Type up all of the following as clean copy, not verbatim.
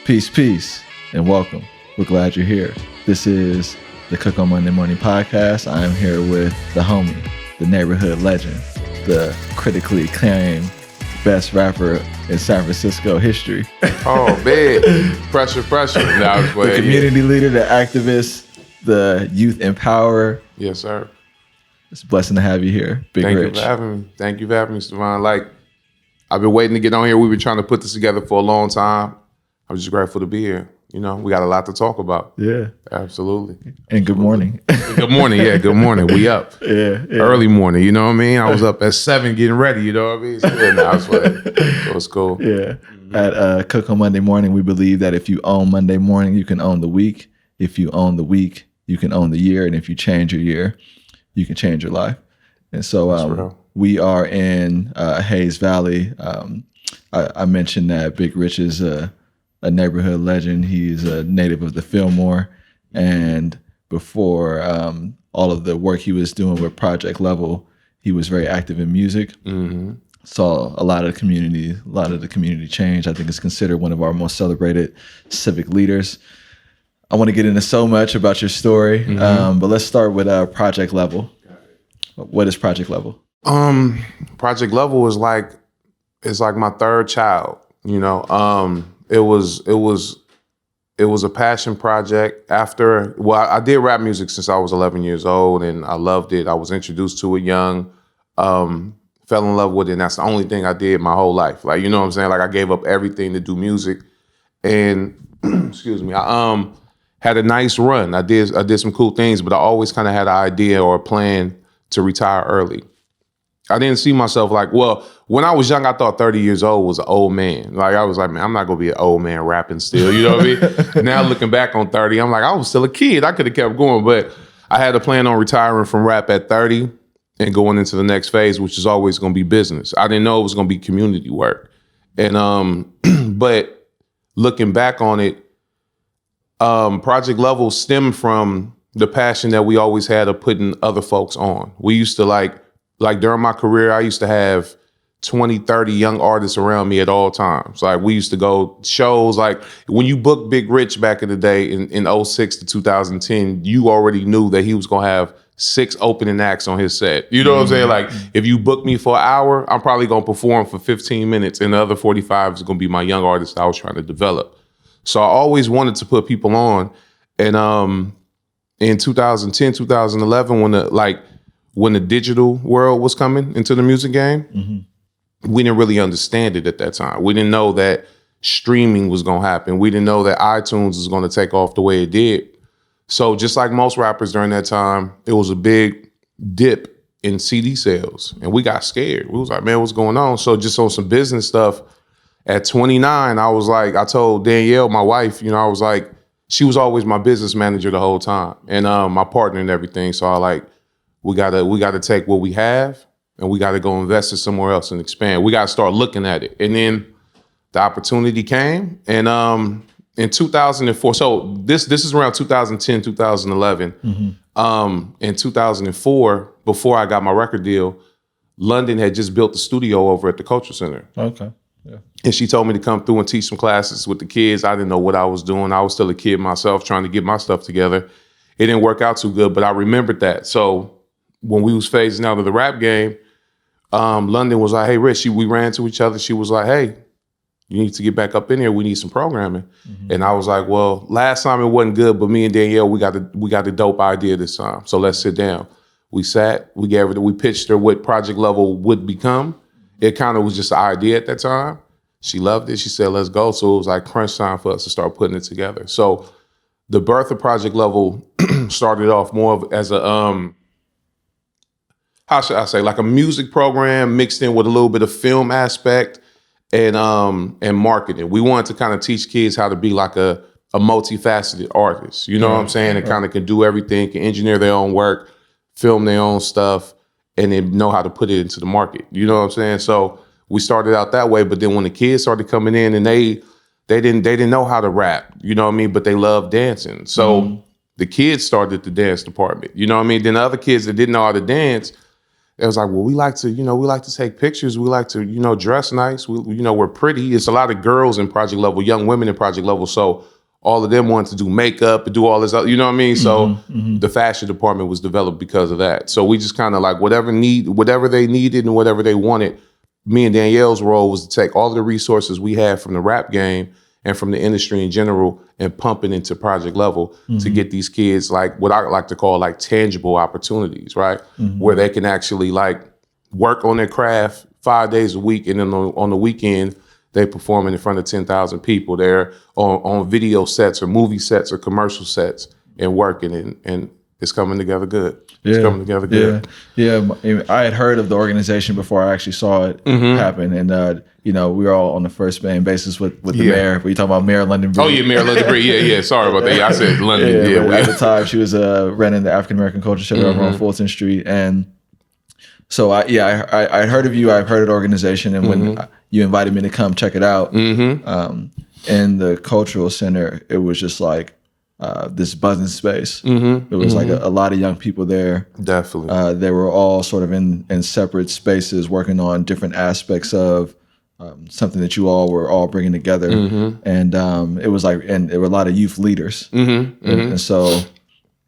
Peace, peace, and welcome. We're glad you're here. This is the Cook on Monday Morning podcast. I am here with the homie, the neighborhood legend, the critically acclaimed best rapper in San Francisco history. Oh, man. Pressure. The community leader, the activist, the youth empowerer. Yes, sir. It's a blessing to have you here, Big Rich. Thank you for having me, Stevon. Like, I've been waiting to get on here. We've been trying to put this together for a long time. I'm just grateful to be here. You know, we got a lot to talk about. Yeah. Absolutely. And good morning. Good morning. Yeah, good morning. We up. Yeah. Early morning, you know what I mean? I was up at 7 getting ready, you know what I mean? So, yeah, I was like, it was cool. Yeah. At Cook on Monday Morning, we believe that if you own Monday morning, you can own the week. If you own the week, you can own the year. And if you change your year, you can change your life. And so we are in Hayes Valley. I mentioned that Big Rich is a neighborhood legend. He's a native of the Fillmore. And before all of the work he was doing with Project Level, he was very active in music. Mm-hmm. Saw a lot of the community change. I think it's considered one of our most celebrated civic leaders. I want to get into so much about your story, but let's start with Project Level. What is Project Level? Project Level is like my third child. You know, it was a passion project. I did rap music since I was 11 years old, and I loved it. I was introduced to it young, fell in love with it, and that's the only thing I did my whole life. Like, you know what I'm saying? Like, I gave up everything to do music, and excuse me, I had a nice run. I did some cool things, but I always kind of had an idea or a plan to retire early. I didn't see myself when I was young, I thought 30 years old was an old man. Like, I was like, man, I'm not going to be an old man rapping still, you know what I mean? Now looking back on 30, I'm like, I was still a kid. I could have kept going, but I had a plan on retiring from rap at 30 and going into the next phase, which is always going to be business. I didn't know it was going to be community work. And, but looking back on it, Project Level stemmed from the passion that we always had of putting other folks on. We used to like during my career, I used to have 20, 30 young artists around me at all times. Like, we used to go shows. Like, when you booked Big Rich back in the day in 06 to 2010, you already knew that he was going to have 6 opening acts on his set. You know what I'm saying? Like, if you book me for an hour, I'm probably going to perform for 15 minutes, and the other 45 is going to be my young artists I was trying to develop. So I always wanted to put people on. And in 2010, 2011, when the digital world was coming into the music game, we didn't really understand it at that time. We didn't know that streaming was going to happen. We didn't know that iTunes was going to take off the way it did. So just like most rappers during that time, it was a big dip in CD sales, and we got scared. We was like, man, what's going on? So just on some business stuff, at 29, I told Danielle, my wife, you know, I was like, she was always my business manager the whole time, and my partner and everything. So we gotta take what we have, and we gotta go invest it somewhere else and expand. We gotta start looking at it. And then the opportunity came, and in 2004, so this is around 2010, 2011. In 2004, before I got my record deal, London had just built the studio over at the Culture Center. Okay. Yeah. And she told me to come through and teach some classes with the kids. I didn't know what I was doing. I was still a kid myself, trying to get my stuff together. It didn't work out too good, but I remembered that. So when we was phasing out of the rap game, London was like, hey, Rich, we ran to each other. She was like, hey, you need to get back up in here. We need some programming. And I was like, well, last time it wasn't good, but me and Danielle, we got a dope idea this time. So let's sit down. We sat, we pitched her what Project Level would become. It kind of was just an idea at that time. She loved it. She said, let's go. So it was like crunch time for us to start putting it together. So the birth of Project Level started off more of as a, how should I say, like a music program mixed in with a little bit of film aspect and marketing. We wanted to kind of teach kids how to be like a multifaceted artist. You know what I'm saying? And kind of can do everything, can engineer their own work, film their own stuff, and then know how to put it into the market. You know what I'm saying? So we started out that way, but then when the kids started coming in and they didn't know how to rap, you know what I mean? But they loved dancing. So the kids started the dance department, you know what I mean? Then the other kids that didn't know how to dance, it was like, well, we like to take pictures. We like to, dress nice. We're pretty. It's a lot of girls in Project Level, young women in Project Level. So all of them wanted to do makeup and do all this other, you know what I mean? So the fashion department was developed because of that. So we just kind of like whatever they needed and whatever they wanted. Me and Danielle's role was to take all of the resources we had from the rap game and from the industry in general and pump it into Project Level to get these kids like what I like to call like tangible opportunities, right? Where they can actually like work on their craft 5 days a week, and then on the weekend they performing in front of 10,000 people. They're on video sets or movie sets or commercial sets and working, and it's coming together good. It's coming together good. Yeah. I had heard of the organization before I actually saw it happen, and we were all on the first name basis with the mayor. Were you talking about Mayor London Breed? Oh yeah, Mayor London Breed. Yeah. Sorry about that. Yeah, I said London. Yeah. At the time, she was running the African American Culture Center over on Fulton Street, and so I heard of you. I've heard of the organization, and when you invited me to come check it out, in the cultural center, it was just like this buzzing space. There was like a lot of young people there. Definitely. They were all sort of in separate spaces working on different aspects of something that you all were all bringing together. And it was like, and there were a lot of youth leaders. And so,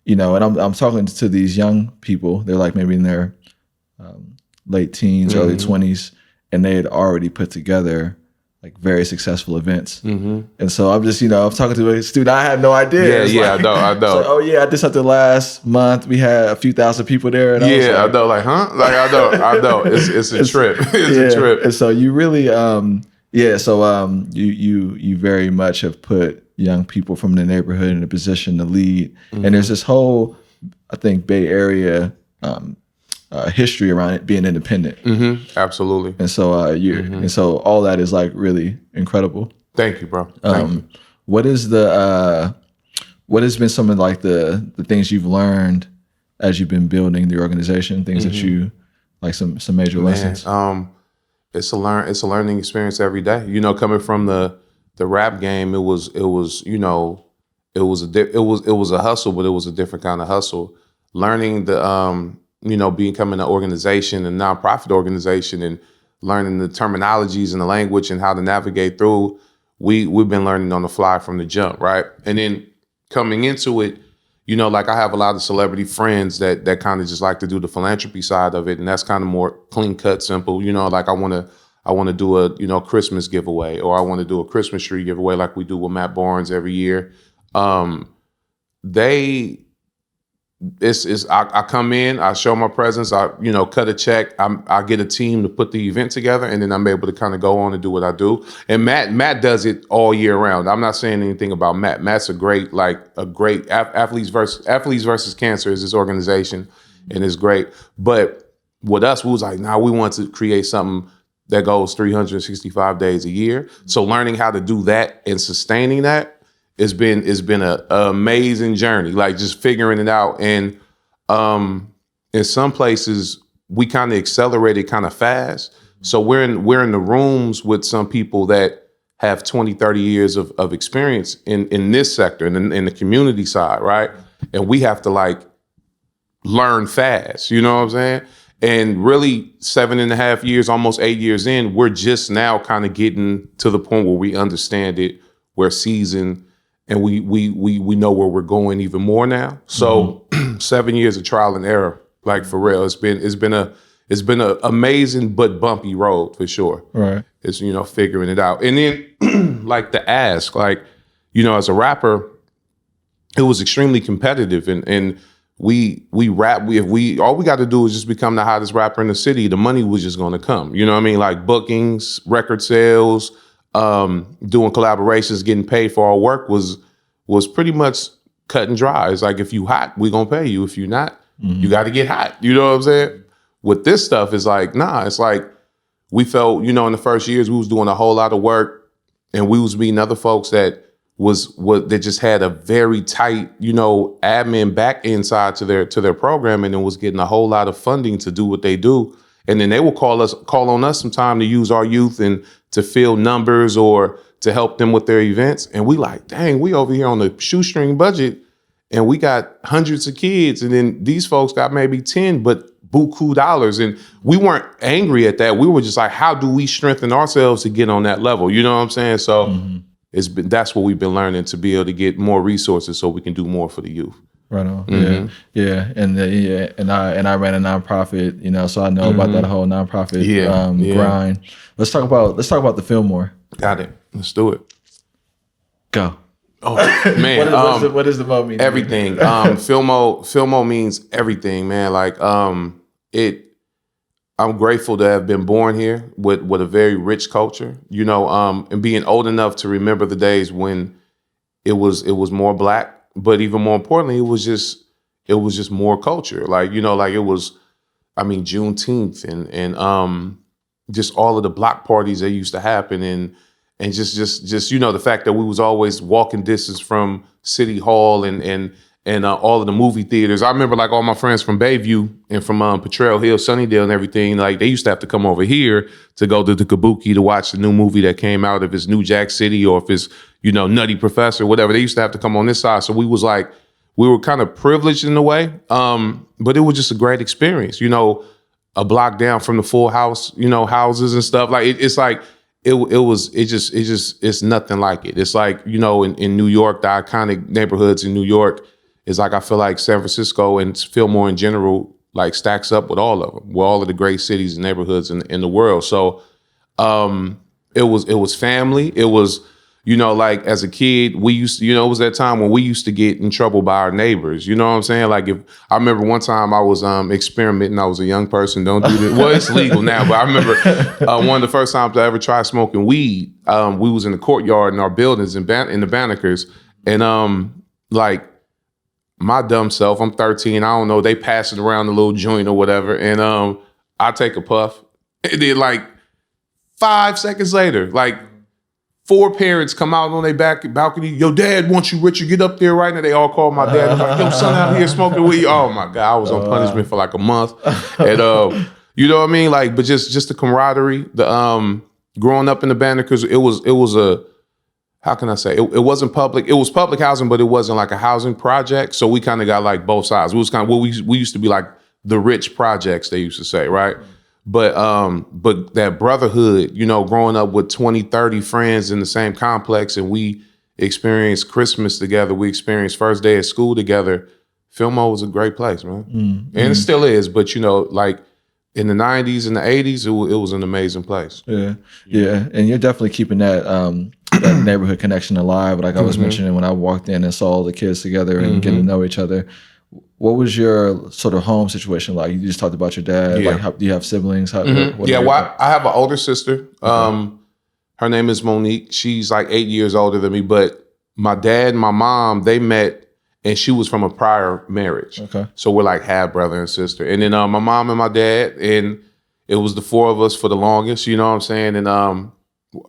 and I'm talking to these young people. They're like maybe in their late teens, early 20s, and they had already put together like very successful events. And so I'm just, I'm talking to a student, I had no idea. I know. Like, oh yeah, I did something last month. We had a few thousand people there. And I know. Like, huh? Like, I know. It's a trip. It's a trip. And so you really, you very much have put young people from the neighborhood in a position to lead. And there's this whole, I think, Bay Area history around it being independent. Absolutely. And so and so all that is like really incredible. Thank you, bro. Thank you. What has been some of like the things you've learned as you've been building the organization, things that you like some major lessons? It's a learning experience every day. Coming from the rap game, it was a hustle, but it was a different kind of hustle. Learning becoming an organization, a nonprofit organization, and learning the terminologies and the language and how to navigate through. We've been learning on the fly from the jump, right? And then coming into it, like I have a lot of celebrity friends that kind of just like to do the philanthropy side of it, and that's kind of more clean cut, simple. Like I want to do a Christmas giveaway, or I want to do a Christmas tree giveaway like we do with Matt Barnes every year. I come in, I show my presence, I cut a check, I get a team to put the event together, and then I'm able to kind of go on and do what I do. And Matt does it all year round. I'm not saying anything about Matt. Matt's a great Athletes versus Cancer is this organization, and it's great. But with us, we was like, we want to create something that goes 365 days a year. So learning how to do that and sustaining that, it's been an amazing journey, like just figuring it out. And in some places, we kind of accelerated kind of fast. So we're in the rooms with some people that have 20, 30 years of experience in this sector and in the community side, right? And we have to like learn fast, you know what I'm saying? And really 7.5 years, almost 8 years in, we're just now kind of getting to the point where we understand it, we're seasoned, and we know where we're going even more now. So 7 years of trial and error, like for real. It's been a amazing but bumpy road for sure. Right. It's figuring it out. And then like the ask, like, as a rapper, it was extremely competitive, and we rap. All we got to do is just become the hottest rapper in the city. The money was just going to come. You know what I mean? Like bookings, record sales, doing collaborations, getting paid for our work was pretty much cut and dry. It's like, if you hot, we gonna pay you. If you're not, you got to get hot. You know what I'm saying? With this stuff, it's like, it's like we felt, in the first years we was doing a whole lot of work, and we was meeting other folks that that just had a very tight, admin back inside to their program, and then was getting a whole lot of funding to do what they do. And then they will call on us sometime to use our youth and to fill numbers or to help them with their events. And we like, dang, we over here on the shoestring budget, and we got hundreds of kids. And then these folks got maybe 10, but buku dollars. And we weren't angry at that. We were just like, how do we strengthen ourselves to get on that level? You know what I'm saying? So that's what we've been learning, to be able to get more resources so we can do more for the youth. Right on. Yeah. And I ran a nonprofit, you know, so I know about that whole nonprofit grind. Let's talk about the Fillmore. Got it. Let's do it. Go. Oh man, what does the mo mean? Everything. Fillmore means everything, man. Like I'm grateful to have been born here with a very rich culture, you know, and being old enough to remember the days when it was more Black. But even more importantly, it was just more culture. Like, you know, like it was, I mean, Juneteenth and just all of the block parties that used to happen and just you know, the fact that we was always walking distance from City Hall and all of the movie theaters. I remember like all my friends from Bayview and from Potrero Hill, Sunnydale and everything, like they used to have to come over here to go to the Kabuki to watch the new movie that came out, if it's New Jack City or if it's, you know, Nutty Professor, whatever. They used to have to come on this side. So we were kind of privileged in a way, but it was just a great experience. You know, a block down from the Full House, you know, houses and stuff. Like it's like it's nothing like it. It's like, you know, in New York, the iconic neighborhoods in New York is like, I feel like San Francisco and Fillmore in general like stacks up with all of them, with all of the great cities and neighborhoods in the world. So it was family. It was, you know, like as a kid, we used to, you know, it was that time when we used to get in trouble by our neighbors. You know what I'm saying? Like if I remember one time I was experimenting. I was a young person. Don't do this. Well, it's legal now, but I remember one of the first times I ever tried smoking weed. We was in the courtyard in our buildings in the Bannekers, and like my dumb self, I'm 13. I don't know. They pass it around the little joint or whatever, and I take a puff. And then like 5 seconds later, like 4 parents come out on their balcony. Yo, dad wants you, Richard. Get up there right now. They all call my dad. I'm like, yo, son out here smoking weed. Oh my God, I was on punishment for like a month. And you know what I mean? Like, but just the camaraderie, the growing up in the Bannekers, it was a, how can I say? It wasn't public. It was public housing, but it wasn't like a housing project. So we kind of got like both sides. It was kind of what we used to be like the rich projects, they used to say, right? But that brotherhood, you know, growing up with 20, 30 friends in the same complex, and we experienced Christmas together, we experienced first day of school together. Fillmore was a great place, man. And it still is, but you know, like in the 90s and the 80s, it was an amazing place. Yeah. And you're definitely keeping that that neighborhood connection alive. Like I was mentioning when I walked in and saw all the kids together and getting to know each other. What was your sort of home situation like? You just talked about your dad. Yeah. Like, do you have siblings? I have an older sister. Her name is Monique. She's like 8 years older than me. But my dad and my mom, they met, and she was from a prior marriage. Okay. So we're like half brother and sister. And then my mom and my dad, and it was the 4 of us for the longest. You know what I'm saying? And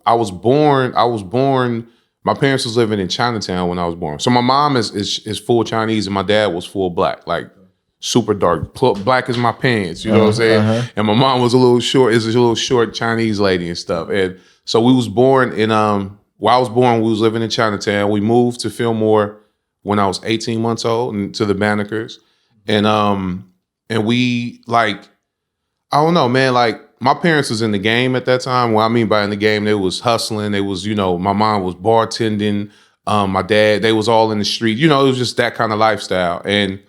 I was born. My parents was living in Chinatown when I was born. So my mom is full Chinese and my dad was full Black, like super dark, black as my pants, you know what I'm saying? And my mom was a little short Chinese lady and stuff. And so we was born in, while I was born, we was living in Chinatown. We moved to Fillmore when I was 18 months old and to the Bannekers. And we like, I don't know, man, like, my parents was in the game at that time. What I mean by in the game, they was hustling. They was, you know, my mom was bartending. My dad, they was all in the street. You know, it was just that kind of lifestyle. And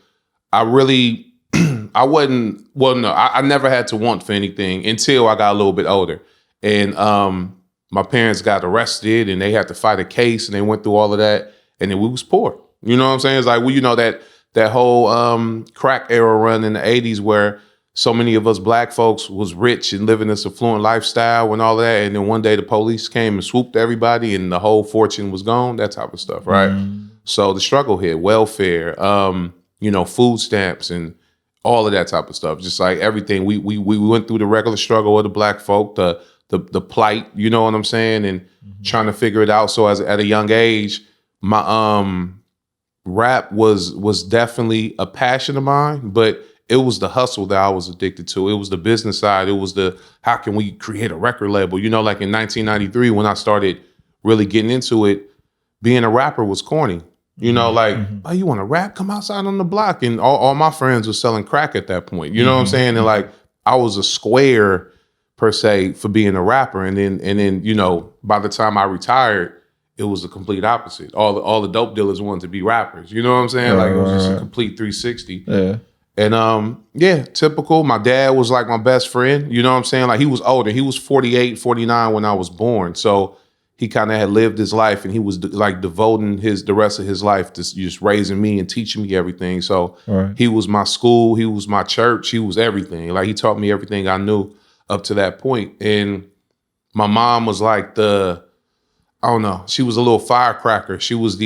I really, I never had to want for anything until I got a little bit older. And my parents got arrested and they had to fight a case and they went through all of that. And then we was poor. You know what I'm saying? It's like, well, you know, that whole crack era run in the 80s where so many of us Black folks was rich and living this affluent lifestyle and all of that. And then one day the police came and swooped everybody and the whole fortune was gone, that type of stuff, right? So the struggle hit, welfare, you know, food stamps and all of that type of stuff. Just like everything. We went through the regular struggle of the Black folk, the plight, you know what I'm saying? And trying to figure it out. So at a young age, my rap was definitely a passion of mine, but it was the hustle that I was addicted to. It was the business side. It was the, how can we create a record label? You know, like in 1993, when I started really getting into it, being a rapper was corny. You know, like, oh, you want to rap? Come outside on the block. And all my friends were selling crack at that point. You know what I'm saying? And like, I was a square per se for being a rapper. And then, you know, by the time I retired, it was the complete opposite. All the dope dealers wanted to be rappers. You know what I'm saying? Like, it was just a complete 360. Yeah. And yeah, typical. My dad was like my best friend. You know what I'm saying? Like, he was older. He was 48, 49 when I was born. So he kind of had lived his life, and he was like devoting the rest of his life to just raising me and teaching me everything. So he was my school, he was my church, he was everything. Like, he taught me everything I knew up to that point. And my mom was like I don't know, she was a little firecracker. She was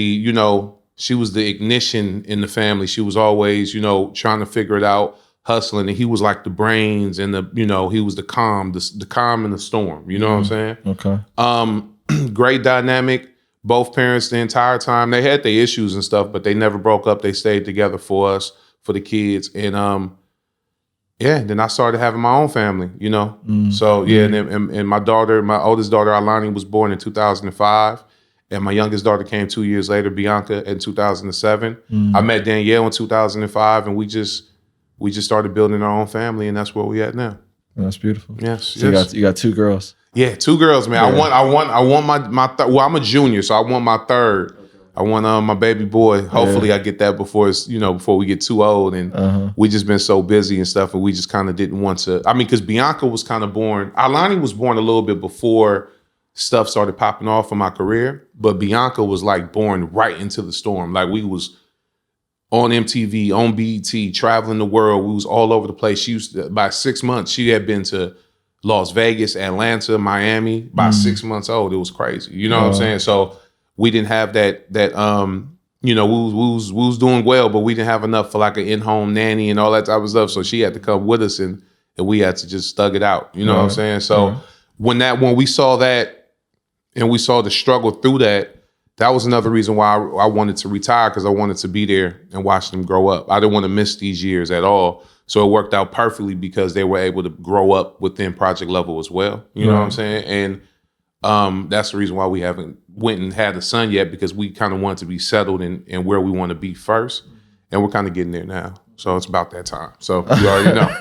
she was the ignition in the family. She was always, you know, trying to figure it out, hustling. And he was like the brains and he was the calm in the storm. You know what I'm saying? Okay. Great dynamic. Both parents the entire time. They had their issues and stuff, but they never broke up. They stayed together for us, for the kids. And then I started having my own family, you know. So yeah, and my oldest daughter, Alani, was born in 2005. And my youngest daughter came 2 years later, Bianca, in 2007. I met Danielle in 2005, and we just started building our own family, and that's where we at now. That's beautiful. Yes. So you got 2 girls. Yeah, 2 girls, man. Yeah. I want my third. Well, I'm a junior, so I want my third. Okay. I want my baby boy. Hopefully, I get that before we get too old. And we just been so busy and stuff, and we just kind of didn't want to. I mean, because Bianca was kind of born. Alani was born a little bit before stuff started popping off in my career, but Bianca was like born right into the storm. Like, we was on MTV, on BET, traveling the world. We was all over the place. By 6 months, she had been to Las Vegas, Atlanta, Miami. By 6 months old, it was crazy. You know what I'm saying? So we didn't have that we was doing well, but we didn't have enough for like an in-home nanny and all that type of stuff. So she had to come with us, and we had to just thug it out. You know what I'm saying? So when we saw that, and we saw the struggle through that was another reason why I wanted to retire, because I wanted to be there and watch them grow up. I didn't want to miss these years at all. So it worked out perfectly because they were able to grow up within Project Level as well. You know what I'm saying? And that's the reason why we haven't went and had a son yet, because we kind of wanted to be settled in where we want to be first. And we're kind of getting there now. So it's about that time. So you already know.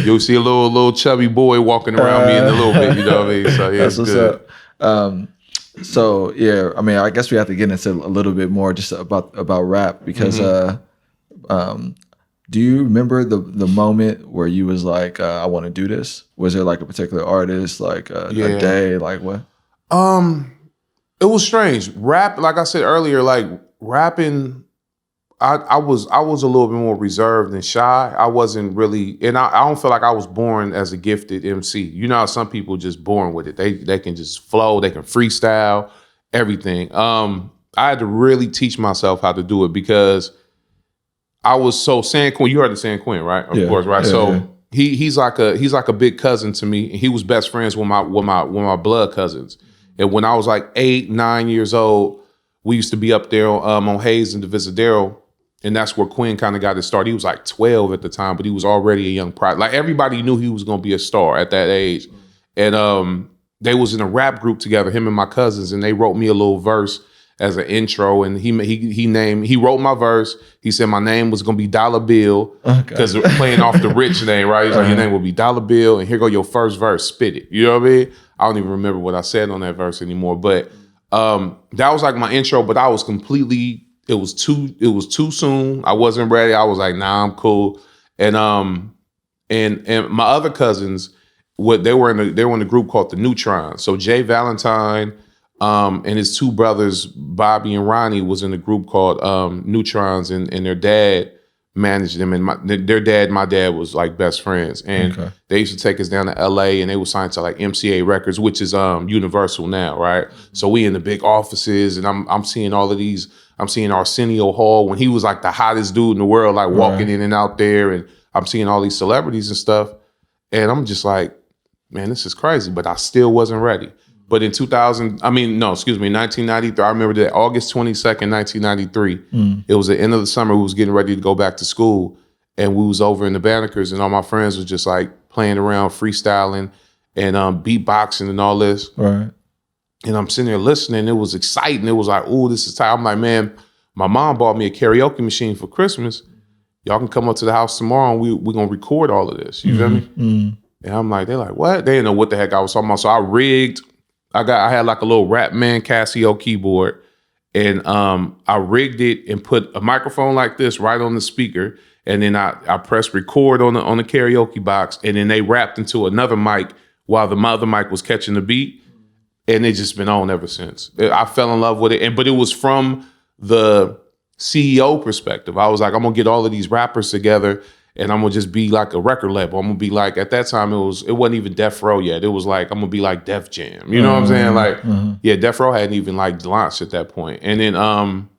You'll see a little chubby boy walking around me in a little bit. You know what I mean? So yeah, that's what's good. Up. So yeah, I mean, I guess we have to get into a little bit more just about rap, because do you remember the moment where you was like, I want to do this? Was there like a particular artist, like a day, like what? It was strange. Rap, like I said earlier, like rapping, I was a little bit more reserved and shy. I wasn't really, and I don't feel like I was born as a gifted MC. You know how some people just born with it. They can just flow, they can freestyle, everything. I had to really teach myself how to do it, because I was so San Quinn. You heard of San Quinn, right? Of course, right? He's like a big cousin to me. He was best friends with my blood cousins. And when I was like 8, 9 years old, we used to be up there on Hayes and Divisadero. And that's where Quinn kind of got his start. He was like 12 at the time, but he was already a young pride. Like, everybody knew he was going to be a star at that age. And they was in a rap group together, him and my cousins, and they wrote me a little verse as an intro. And he wrote my verse. He said my name was going to be Dollar Bill, because playing off the rich name, right? He's like, your name will be Dollar Bill, and here go your first verse, spit it. You know what I mean? I don't even remember what I said on that verse anymore. But that was like my intro, but I was completely... It was too soon. I wasn't ready. I was like, nah, I'm cool. And my other cousins, they were in a group called the Neutrons. So Jay Valentine and his 2 brothers, Bobby and Ronnie, was in a group called Neutrons, and their dad managed them. And their dad and my dad was like best friends. And they used to take us down to LA, and they were signed to like MCA Records, which is Universal now, right? So we in the big offices, and I'm seeing all of these. I'm seeing Arsenio Hall when he was like the hottest dude in the world, like walking in and out there. And I'm seeing all these celebrities and stuff. And I'm just like, man, this is crazy. But I still wasn't ready. But in 1993, I remember that August 22nd, 1993, it was the end of the summer. We was getting ready to go back to school. And we was over in the Bannekers, and all my friends was just like playing around, freestyling and beatboxing and all this. Right. And I'm sitting there listening. It was exciting. It was like, oh, this is tight. I'm like, man, my mom bought me a karaoke machine for Christmas. Y'all can come up to the house tomorrow and we're going to record all of this. You feel me? Mm-hmm. And I'm like, they're like, what? They didn't know what the heck I was talking about. So I rigged, I had like a little Ratman Casio keyboard, and I rigged it and put a microphone like this right on the speaker. And then I pressed record on the karaoke box, and then they rapped into another mic while the other mic was catching the beat. And it's just been on ever since. I fell in love with it. But it was from the CEO perspective. I was like, I'm gonna get all of these rappers together and I'm gonna just be like a record label. I'm gonna be like, at that time it wasn't even Def Row yet. It was like, I'm gonna be like Def Jam. You know what I'm saying? Like, yeah, Def Row hadn't even like launched at that point. And then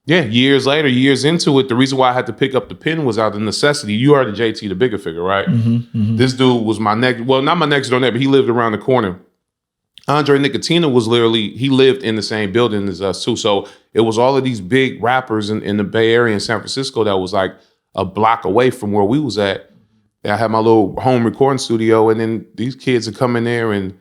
years later, years into it, the reason why I had to pick up the pen was out of necessity. You heard of JT the Bigger Figure, right? This dude was not my next door neighbor, he lived around the corner. Andre Nicotina he lived in the same building as us too. So it was all of these big rappers in the Bay Area in San Francisco that was like a block away from where we was at. And I had my little home recording studio, and then these kids would come in there and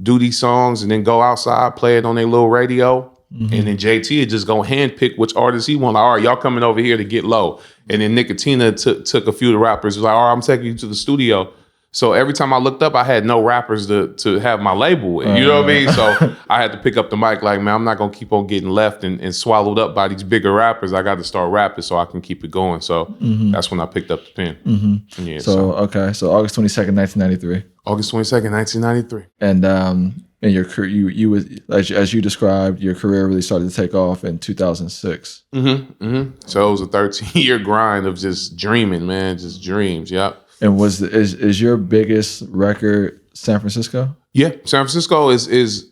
do these songs and then go outside, play it on their little radio. And then JT would just go handpick which artists he wanted. Like, all right, y'all coming over here to get low. And then Nicotina took a few of the rappers. He was like, all right, I'm taking you to the studio. So every time I looked up, I had no rappers to have my label with. You know what I mean? So I had to pick up the mic like, man, I'm not going to keep on getting left and swallowed up by these bigger rappers. I got to start rapping so I can keep it going. So that's when I picked up the pen. Yeah, so August 22nd, 1993. August 22nd, 1993. And your career, you was, as you described, your career really started to take off in 2006. So it was a 13-year grind of just dreaming, man, just dreams. Yep. And is your biggest record San Francisco? Yeah, San Francisco is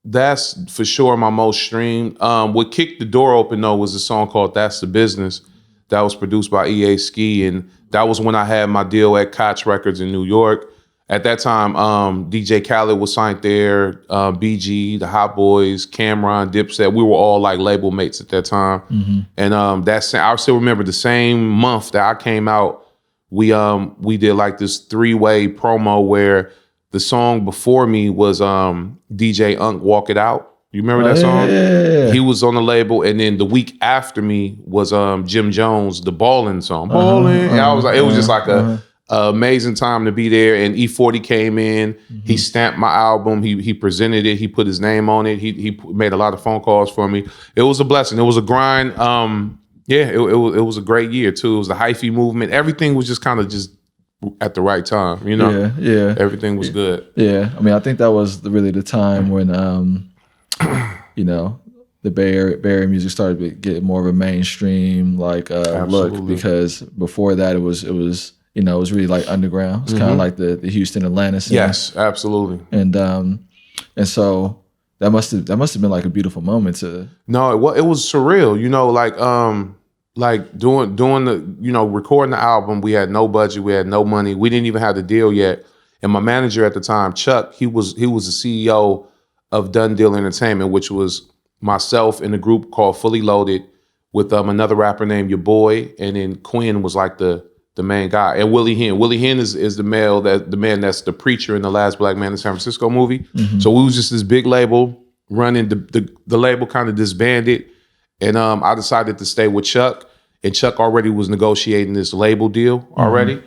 that's for sure my most streamed. What kicked the door open though was a song called "That's the Business" that was produced by EA Ski, and that was when I had my deal at Koch Records in New York. At that time, DJ Khaled was signed there, BG, the Hot Boys, Cameron, Dipset. We were all like label mates at that time, and I still remember the same month that I came out. We did like this 3-way promo where the song before me was DJ Unk Walk It Out. You remember that song? Yeah. He was on the label, and then the week after me was Jim Jones, the Ballin' song. Ballin'. I was like, it was just like a amazing time to be there. And E40 came in, he stamped my album, he presented it, he put his name on it, he made a lot of phone calls for me. It was a blessing. It was a grind. It was a great year too. It was the hyphy movement. Everything was just kind of just at the right time, you know? Yeah. Everything was good. Yeah. I mean, I think that was really the time when, you know, the Bay Area music started to get more of a mainstream look, because before that it was you know, it was really like underground. It's kind of like the Houston, Atlanta scene. Yes, absolutely. And so that must have been like a beautiful moment to. No, it was surreal. You know, like doing the, you know, recording the album. We had no budget, we had no money, we didn't even have the deal yet. And my manager at the time, Chuck, he was the CEO of Done Deal Entertainment, which was myself in a group called Fully Loaded with another rapper named Your Boy, and then Quinn was like the main guy, and Willie Hen. Willie Hen is the man that's the preacher in The Last Black Man in San Francisco movie. So we was just this big label running. The label kind of disbanded, and I decided to stay with Chuck. And Chuck already was negotiating this label deal already,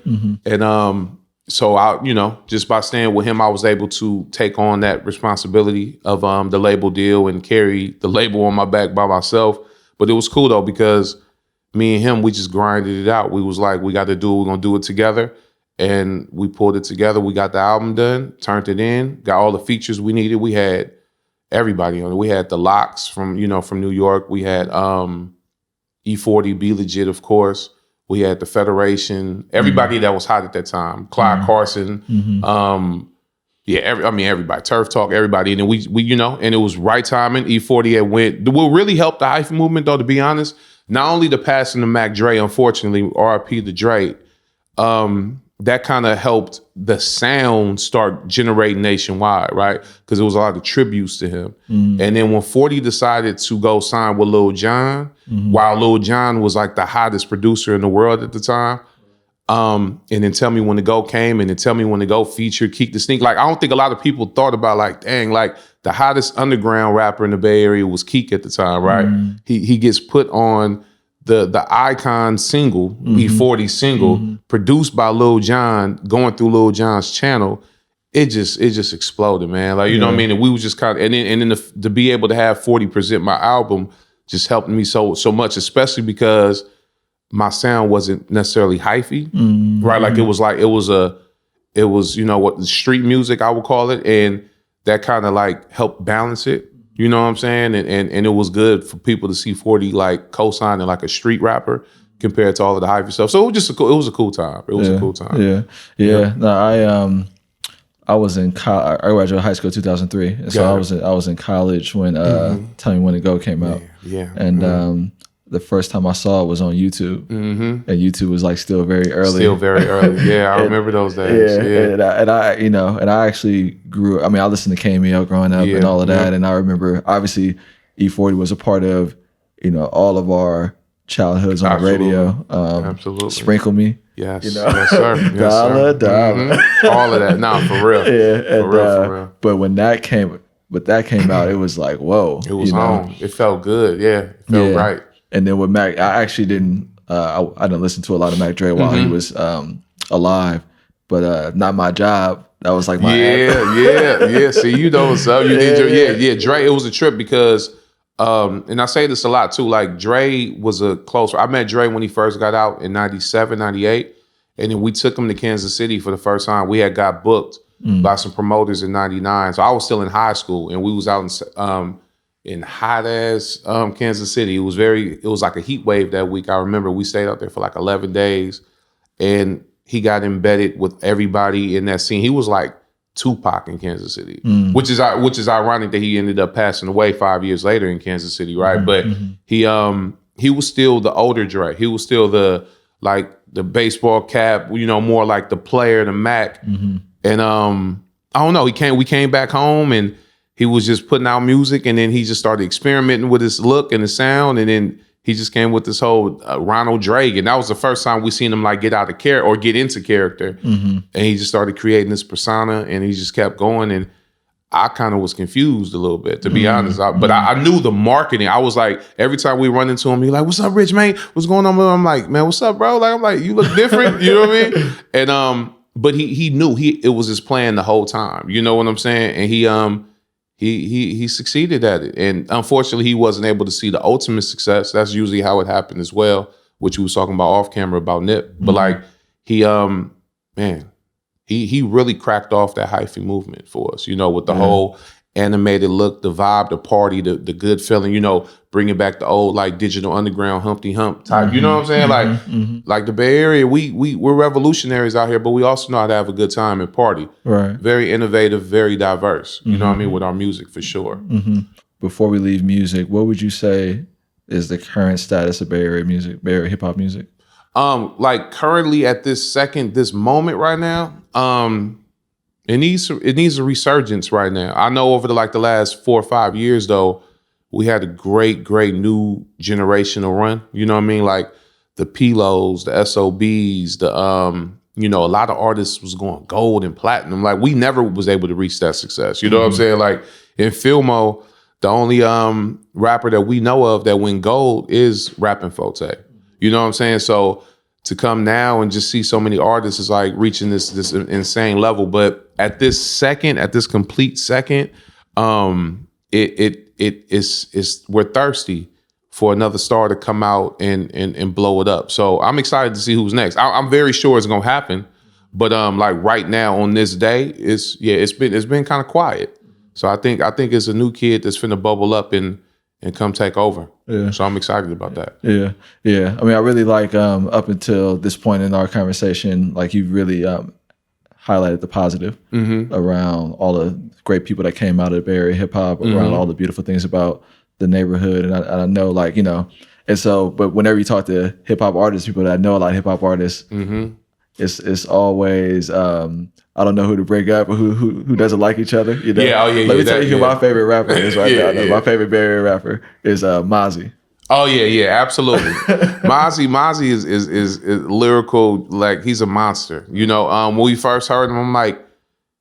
and so I, you know, just by staying with him, I was able to take on that responsibility of the label deal and carry the label on my back by myself. But it was cool though, because me and him, we just grinded it out. We was like, we got to do it. We're going to do it together. And we pulled it together. We got the album done, turned it in, got all the features we needed. We had everybody on it. We had the Locks from New York. We had E40, Be Legit, of course. We had the Federation, everybody that was hot at that time. Clyde Carson, everybody. Turf Talk, everybody. And then we you know, and it was right timing. E40 had went. What really helped the hyphy movement, though, to be honest, not only the passing of Mac Dre, unfortunately, RIP to Dre, that kind of helped the sound start generating nationwide, right? Because there was a lot of tributes to him. And then when 40 decided to go sign with Lil Jon, while Lil Jon was like the hottest producer in the world at the time, and then Tell Me When to Go came, and then Tell Me When to Go featured Keek the Sneak. Like, I don't think a lot of people thought about like, dang, like the hottest underground rapper in the Bay Area was Keek at the time, right? He gets put on the Icon single, E40 single, produced by Lil Jon, going through Lil Jon's channel. It just exploded, man. Like, you know what I mean? And we was just kind of, and then to be able to have 40 present my album just helped me so much, especially because my sound wasn't necessarily hyphy, right? Like it was, you know, what the street music I would call it. And that kind of like helped balance it. You know what I'm saying? And it was good for people to see 40 like co-signing like a street rapper compared to all of the hyphy stuff. So it was a cool time. It was a cool time. Yeah. No, I was in college. I graduated high school 2003, and so I was in college when "Tell Me When to Go" came out. And the first time I saw it was on YouTube, and YouTube was like still very early. Yeah, I remember those days. And I actually grew. I mean, I listened to Cameo growing up and all of that, and I remember obviously E40 was a part of all of our childhoods on the radio. Absolutely, Sprinkle Me. Yes, yes, sir. Yes, dollar. All of that. Nah, for real. For real. But when that came out, it was like, whoa. It was on. It felt good. Yeah, it felt right. And then with Mac, I actually didn't. I didn't listen to a lot of Mac Dre while he was alive, but Not My Job. That was like my yeah. See, you know what's up. You did your Dre. It was a trip because, and I say this a lot too. Like Dre was a close. I met Dre when he first got out in 97, 98, and then we took him to Kansas City for the first time. We had got booked by some promoters in 99, so I was still in high school, and we was out in hot ass Kansas City. It was like a heat wave that week. I remember we stayed out there for like 11 days, and he got embedded with everybody in that scene. He was like Tupac in Kansas City, which is ironic that he ended up passing away 5 years later in Kansas City, right? But he was still the older Dre. He was still the baseball cap, more like the player, the Mac. And I don't know. We came back home and he was just putting out music, and then he just started experimenting with his look and his sound, and then he just came with this whole Ronald Drake, and that was the first time we seen him like get out of character or get into character, and he just started creating this persona, and he just kept going, and I kind of was confused a little bit, to be honest. But I knew the marketing. I was like, every time we run into him, he's like, "What's up, Rich, man? What's going on?" I'm like, "Man, what's up, bro?" Like, I'm like, "You look different," you know what I mean? And but he knew it was his plan the whole time. You know what I'm saying? And he succeeded at it. And unfortunately, he wasn't able to see the ultimate success. That's usually how it happened as well, which we was talking about off camera about Nip. But like he really cracked off that hyphy movement for us, with the whole animated look, the vibe, the party, the good feeling, bringing back the old like Digital Underground Humpty Hump type. You know what I'm saying? Like the Bay Area, we're revolutionaries out here, but we also know how to have a good time and party. Right. Very innovative, very diverse. You know what I mean? With our music for sure. Before we leave music, what would you say is the current status of Bay Area music, Bay Area hip hop music? Like currently at this moment right now, it needs a resurgence right now. I know over the last 4 or 5 years though, we had a great new generational run. You know what I mean? Like the Pilos, the SOBs, a lot of artists was going gold and platinum. Like we never was able to reach that success. You know what I'm saying? Like in Fillmore, the only rapper that we know of that went gold is Rappin' Forte. You know what I'm saying? So to come now and just see so many artists is like reaching this insane level. But at this complete second, we're thirsty for another star to come out and blow it up. So I'm excited to see who's next. I'm very sure it's gonna happen, but like right now on this day, it's been kind of quiet. So I think it's a new kid that's finna bubble up and come take over. Yeah. So I'm excited about that. Yeah. I mean, I really like up until this point in our conversation, like you really highlighted the positive around all the great people that came out of Bay Area hip hop, around all the beautiful things about the neighborhood. And I know, like, and so, but whenever you talk to hip hop artists, people that know a lot of hip hop artists, it's always I don't know who to bring up or who doesn't like each other. Let me tell you who my favorite rapper is right now. My favorite Bay Area rapper is Mozzie. Oh yeah, absolutely. Mozzie is lyrical, like he's a monster. When we first heard him, I'm like,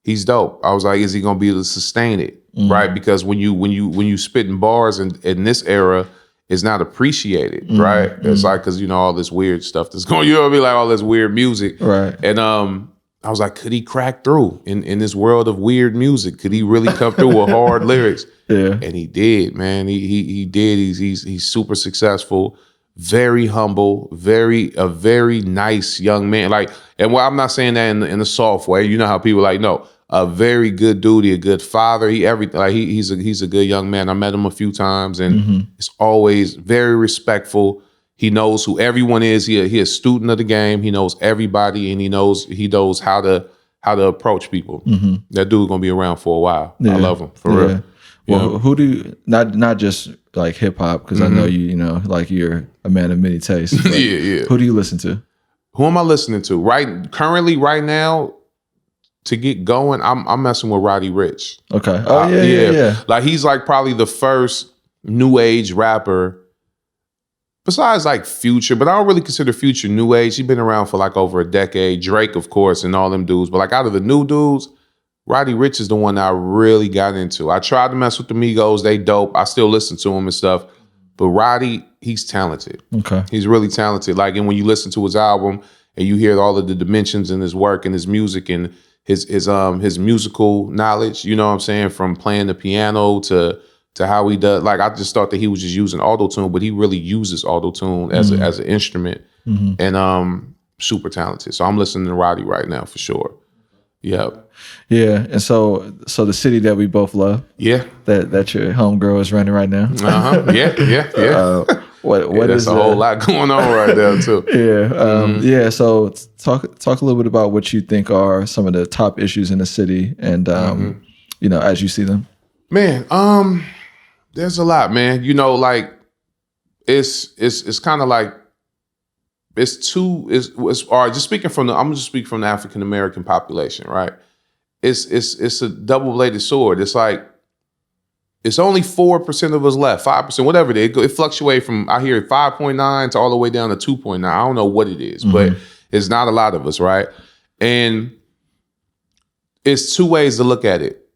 he's dope. I was like, is he gonna be able to sustain it? Right? Because when you spitting bars in this era, it's not appreciated, right? It's like, cause all this weird stuff that's going, you know what I mean? Like all this weird music. Right. And I was like, could he crack through in this world of weird music? Could he really come through with hard lyrics? Yeah. And he did, man. He did. He's super successful, very humble, a very nice young man. Like, and well, I'm not saying that in a soft way. You know how people like, no, a very good dude, a good father. He's a good young man. I met him a few times, and it's always very respectful. He knows who everyone is. He a student of the game. He knows everybody, and he knows how to approach people. That dude's gonna be around for a while. Yeah. I love him for real. Well, who do you, not just like hip hop, because I know like you're a man of many tastes. Yeah. Who do you listen to? Who am I listening to? Currently, right now, to get going, I'm messing with Roddy Ricch. Okay. Oh yeah. Like he's like probably the first new age rapper, besides like Future, but I don't really consider Future new age. He's been around for like over a decade. Drake, of course, and all them dudes. But like out of the new dudes, Roddy Ricch is the one that I really got into. I tried to mess with the Migos. They dope. I still listen to him and stuff. But Roddy, he's talented. Okay. He's really talented. Like, and when you listen to his album and you hear all of the dimensions in his work and his music and his musical knowledge, you know what I'm saying? From playing the piano to how he does. Like, I just thought that he was just using auto-tune, but he really uses auto-tune as an instrument. And super talented. So I'm listening to Roddy right now for sure. Yep. Yeah. And so the city that we both love. Yeah. That your homegirl is running right now. Yeah. What there's is a whole lot going on right there too. Yeah. So talk a little bit about what you think are some of the top issues in the city, and as you see them. Man, there's a lot, man. Like it's kind of like it's all right. Just speaking from I'm just speaking from the African American population, right? It's a double-bladed sword. It's like it's only 4% of us left, 5%, whatever it is. It fluctuates from, I hear 5.9 to all the way down to 2.9. I don't know what it is, but it's not a lot of us, right? And it's two ways to look at it.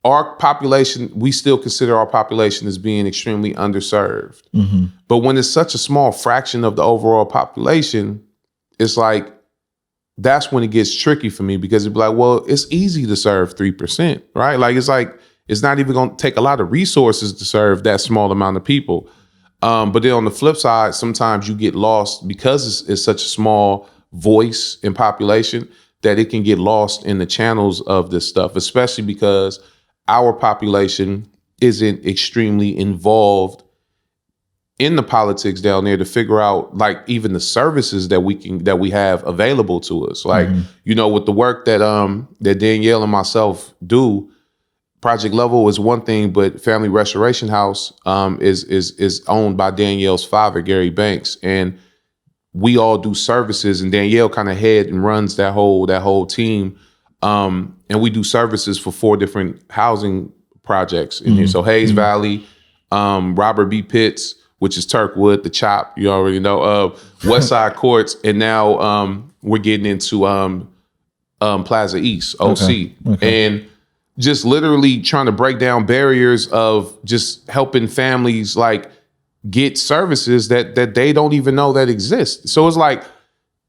Our population, we still consider our population as being extremely underserved. But when it's such a small fraction of the overall population, it's like, that's when it gets tricky for me, because it'd be like, well, it's easy to serve 3%, right? Like, it's not even going to take a lot of resources to serve that small amount of people. But then on the flip side, sometimes you get lost because it's such a small voice in population that it can get lost in the channels of this stuff, especially because our population isn't extremely involved in the politics down there to figure out like even the services that we have available to us. Like, with the work that Danielle and myself do, Project Level is one thing, but Family Restoration House is owned by Danielle's father, Gary Banks, and we all do services. And Danielle kind of head and runs that whole team, and we do services for 4 different housing projects in here. So Hayes Valley, Robert B. Pitts, which is Turkwood, the Chop, you already know, West Side Courts, and now we're getting into Plaza East, OC, and just literally trying to break down barriers of just helping families like get services that they don't even know that exist. So it's like,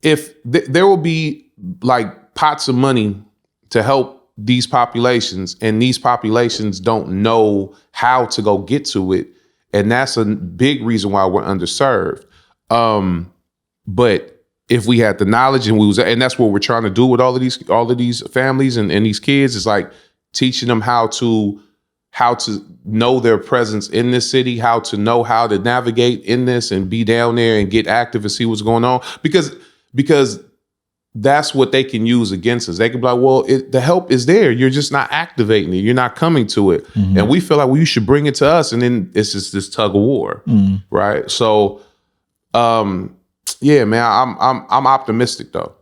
if there will be like pots of money to help these populations, and these populations don't know how to go get to it, and that's a big reason why we're underserved. But if we had the knowledge and that's what we're trying to do with all of these families and these kids, is like teaching them how to know their presence in this city, how to know how to navigate in this and be down there and get active and see what's going on. Because that's what they can use against us. They can be like, well, the help is there. You're just not activating it. You're not coming to it. And we feel like, well, you should bring it to us. And then it's just this tug of war, right? So, yeah, man, I'm optimistic though.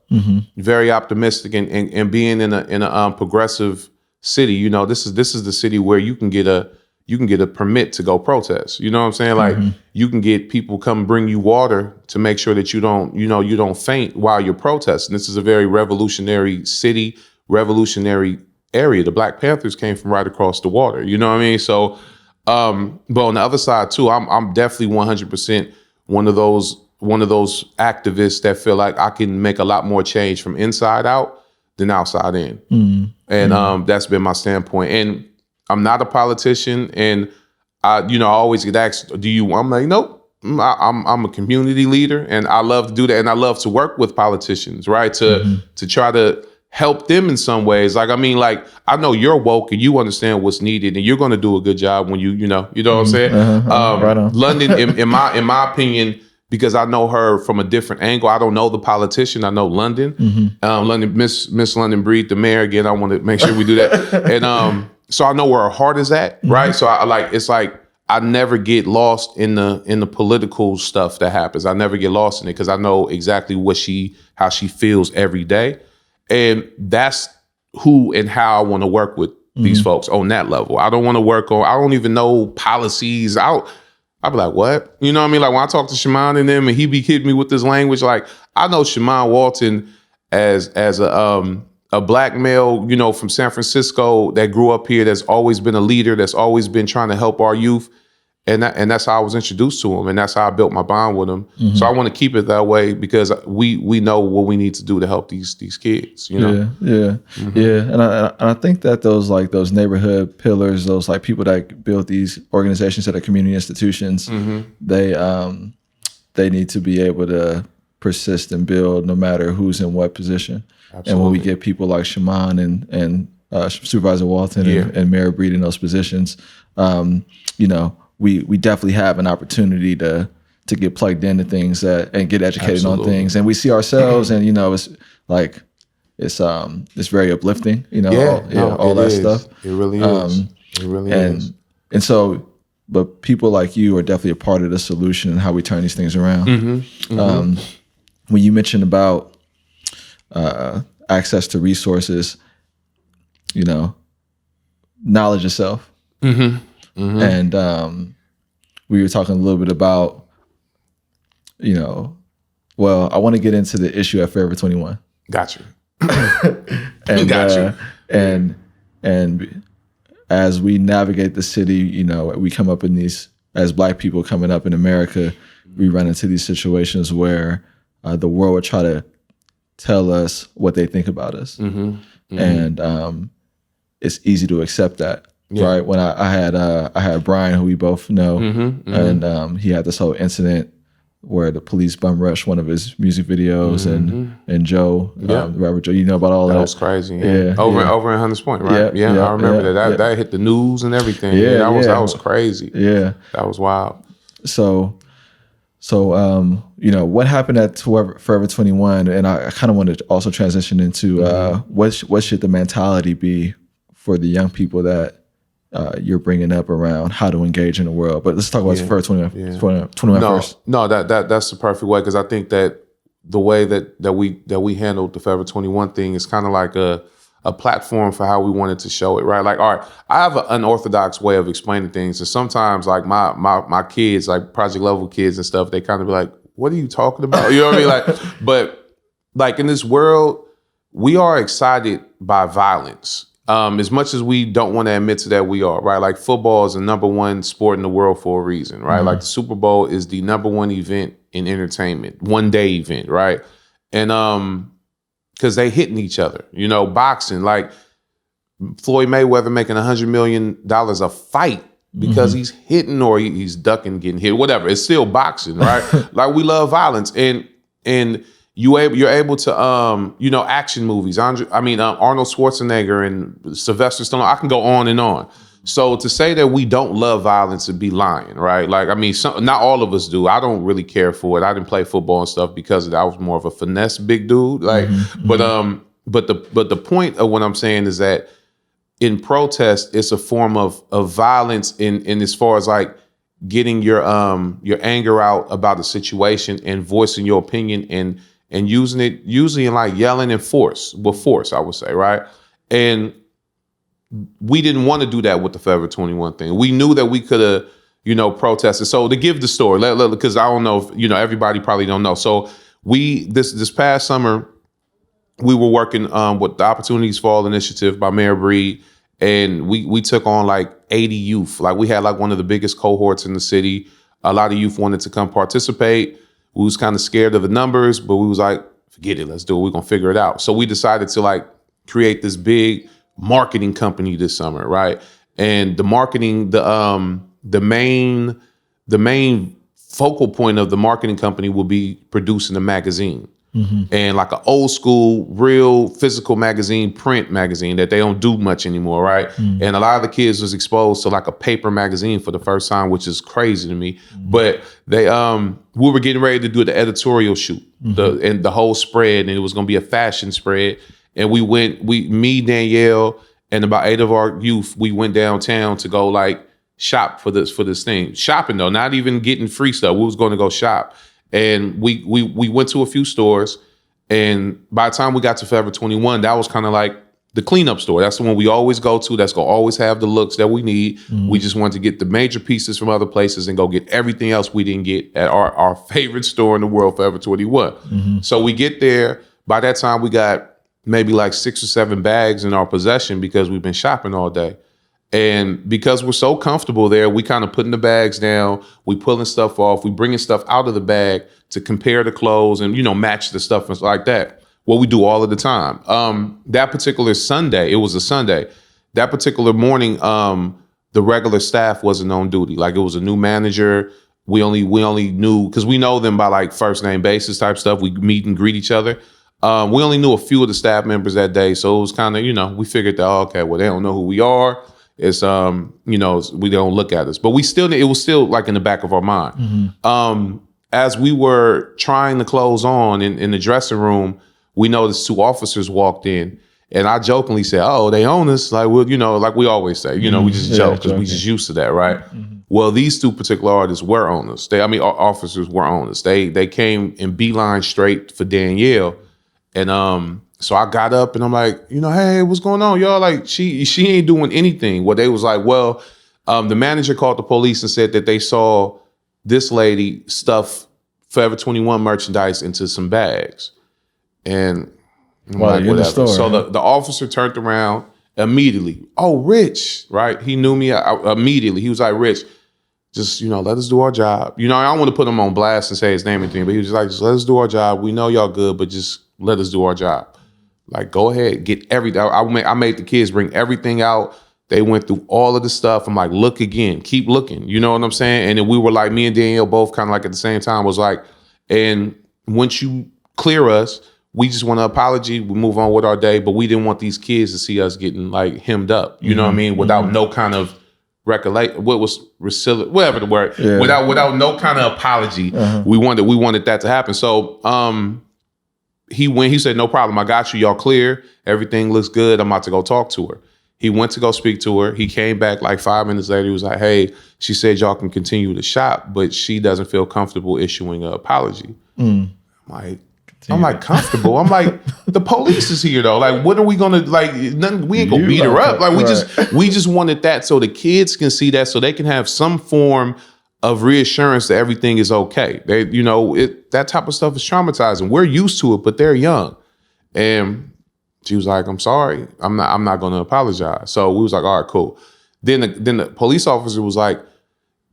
Very optimistic, and being in a progressive city. This is the city where you can get a permit to go protest. You know what I'm saying? Like, you can get people come bring you water to make sure that you don't faint while you're protesting. This is a very revolutionary city, revolutionary area. The Black Panthers came from right across the water. You know what I mean? So, but on the other side too, I'm definitely 100% one of those activists that feel like I can make a lot more change from inside out than outside in. And that's been my standpoint. And I'm not a politician, and I always get asked, I'm like, nope. I'm a community leader, and I love to do that, and I love to work with politicians, right? To try to help them in some ways. Like, I mean, like, I know you're woke and you understand what's needed, and you're going to do a good job when you know what I'm saying. Right on. London, in my opinion, because I know her from a different angle. I don't know the politician. I know London. London, Miss London Breed, the mayor. Again, I want to make sure we do that, and so I know where her heart is at, right? So it's like. I never get lost in the political stuff that happens. I never get lost in it because I know exactly how she feels every day. And that's who and how I want to work with these folks on that level. I don't want to I don't even know policies. I'll be like, what? You know what I mean? Like when I talk to Shaman and them and he be kidding me with this language, like I know Shaman Walton as a Black male, from San Francisco that grew up here, that's always been a leader, that's always been trying to help our youth. And that's how I was introduced to him, and that's how I built my bond with him. So I want to keep it that way because we know what we need to do to help these kids. Yeah. And I think that those neighborhood pillars, those like people that build these organizations that are community institutions, they need to be able to persist and build no matter who's in what position. Absolutely. And when we get people like Shaman and Supervisor Walton and Mayor Breed in those positions, we definitely have an opportunity to get plugged into things and get educated on things. And we see ourselves and, it's like, it's very uplifting, all that stuff. It really is. It really is. And so, but people like you are definitely a part of the solution and how we turn these things around. When you mentioned about access to resources, knowledge itself. And we were talking a little bit about, I want to get into the issue at Forever 21. Gotcha. And as we navigate the city, we come up in these, as Black people coming up in America, we run into these situations where the world would try to tell us what they think about us. And it's easy to accept that. Right. When I had Brian, who we both know, and he had this whole incident where the police bum rushed one of his music videos, and Joe, the rapper Joe, about all that. That was crazy. Over in Hunters Point, right? Yeah, I remember that. That hit the news and everything. That was crazy. Yeah, that was wild. So what happened at Forever 21, and I kind of want to also transition into what should the mentality be for the young people that you're bringing up around how to engage in the world. But let's talk about Forever 21 first. No, that's the perfect way, because I think that the way that we handled the Forever 21 thing is kind of like a platform for how we wanted to show it, right? Like, all right, I have an unorthodox way of explaining things, and sometimes like my kids, like project level kids and stuff, they kind of be like, "What are you talking about?" You know what I mean? Like, but like in this world, we are excited by violence. As much as we don't want to admit to that, we are, right? Like football is the number one sport in the world for a reason, right? Like the Super Bowl is the number one event in entertainment, one day event, right? And because they hitting each other, boxing, like Floyd Mayweather making $100 million a fight because he's hitting or he's ducking, getting hit, whatever. It's still boxing, right? Like we love violence, and you're able to action movies. Arnold Schwarzenegger and Sylvester Stallone. I can go on and on. So to say that we don't love violence would be lying, right? Like, I mean, not all of us do. I don't really care for it. I didn't play football and stuff because of that. I was more of a finesse big dude. Like, but the point of what I'm saying is that in protest, it's a form of violence in as far as like getting your anger out about the situation and voicing your opinion and using it usually in like yelling and force, I would say, right? And we didn't want to do that with the Forever 21 thing. We knew that we could have, protested. So to give the story, because I don't know if, everybody probably don't know. So this past summer, we were working with the Opportunities for All initiative by Mayor Breed, and we took on like 80 youth. Like we had like one of the biggest cohorts in the city. A lot of youth wanted to come participate. We was kind of scared of the numbers, but we was like, forget it, let's do it. We're gonna figure it out. So we decided to like create this big marketing company this summer, right? And the marketing, the main focal point of the marketing company will be producing a magazine. And like an old school, real physical magazine, print magazine that they don't do much anymore, right? And a lot of the kids was exposed to like a paper magazine for the first time, which is crazy to me. But they, we were getting ready to do the editorial shoot, and the whole spread, and it was gonna be a fashion spread. And me, Danielle, and about 8 of our youth, we went downtown to go like shop for this thing. Shopping though, not even getting free stuff. We was going to go shop. And we went to a few stores, and by the time we got to Forever 21, that was kind of like the cleanup store. That's the one we always go to. That's gonna always have the looks that we need. We just wanted to get the major pieces from other places and go get everything else we didn't get at our favorite store in the world, Forever 21. So we get there. By that time, we got maybe like 6 or 7 bags in our possession because we've been shopping all day. And because we're so comfortable there, we kind of putting the bags down, we pulling stuff off, we bringing stuff out of the bag to compare the clothes and, match the stuff and like that. What we do all of the time. That particular Sunday, it was a Sunday. That particular morning, the regular staff wasn't on duty. Like it was a new manager. We only knew, because we know them by like first name basis type stuff. We meet and greet each other. We only knew a few of the staff members that day. So it was kind of, we figured that, okay, well, they don't know who we are. It's, we don't look at us, but it was still like in the back of our mind. As we were trying the clothes on in the dressing room, we noticed 2 officers walked in, and I jokingly said, "Oh, they own us." Like, well, like we always say, we just joke because we just used to that, right? Well, these 2 particular artists were owners. Officers were owners. They came in beeline straight for Danielle, and so I got up and I'm like, hey, what's going on, y'all? Like, she ain't doing anything. Well, they was like, well, the manager called the police and said that they saw this lady stuff Forever 21 merchandise into some bags. And I'm like, whatever. Store, so the officer turned around immediately. Oh, Rich, right? He knew me immediately. He was like, Rich, just, let us do our job. I don't want to put him on blast and say his name or anything, but he was just like, just let us do our job. We know y'all good, but just let us do our job. Like, go ahead, get everything. I made the kids bring everything out. They went through all of the stuff. I'm like, look again, keep looking. You know what I'm saying? And then we were like, me and Danielle both kind of like at the same time was like, and once you clear us, we just want an apology. We move on with our day, but we didn't want these kids to see us getting like hemmed up. You know what I mean? Without no kind of whatever the word, without no kind of apology. We wanted that to happen. So, he said, no problem. I got you. Y'all clear. Everything looks good. I'm about to go talk to her. He went to go speak to her. He came back like 5 minutes later. He was like, hey, she said y'all can continue to shop, but she doesn't feel comfortable issuing an apology. I'm like, comfortable? I'm like, the police is here though. Like, what are we gonna, like, nothing, we ain't gonna beat her up. Like, we just wanted that so the kids can see that, so they can have some form of reassurance that everything is okay. They, that type of stuff is traumatizing. We're used to it, but they're young. And she was like, I'm sorry. I'm not going to apologize. So we was like, all right, cool. Then the police officer was like,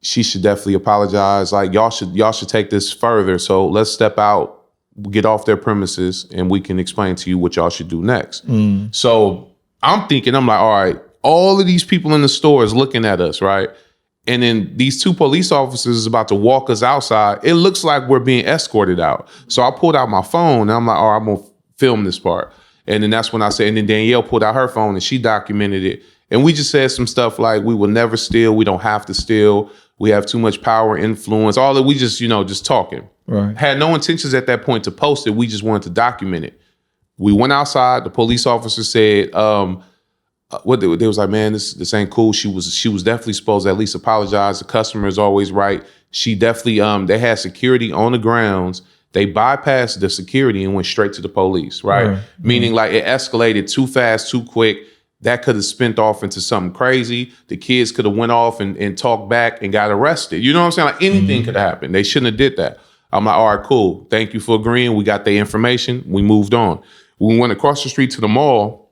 she should definitely apologize. Like, y'all should take this further. So let's step out, get off their premises, and we can explain to you what y'all should do next. So I'm like, all right, all of these people in the store is looking at us, right? And then these 2 police officers is about to walk us outside. It looks like we're being escorted out. So I pulled out my phone and I'm like, all right, I'm going to film this part. And then that's when I said, and then Danielle pulled out her phone and she documented it. And we just said some stuff like, we will never steal. We don't have to steal. We have too much power, influence, all that. We just, just talking. Right. Had no intentions at that point to post it. We just wanted to document it. We went outside. The police officer said, they was like, man, this ain't cool. She was definitely supposed to at least apologize. The customer is always right. She definitely, they had security on the grounds. They bypassed the security and went straight to the police, right? Meaning like it escalated too fast, too quick. That could have spent off into something crazy. The kids could have went off and talked back and got arrested. You know what I'm saying? Like anything could have happened. They shouldn't have did that. I'm like, all right, cool. Thank you for agreeing. We got the information. We moved on. When we went across the street to the mall,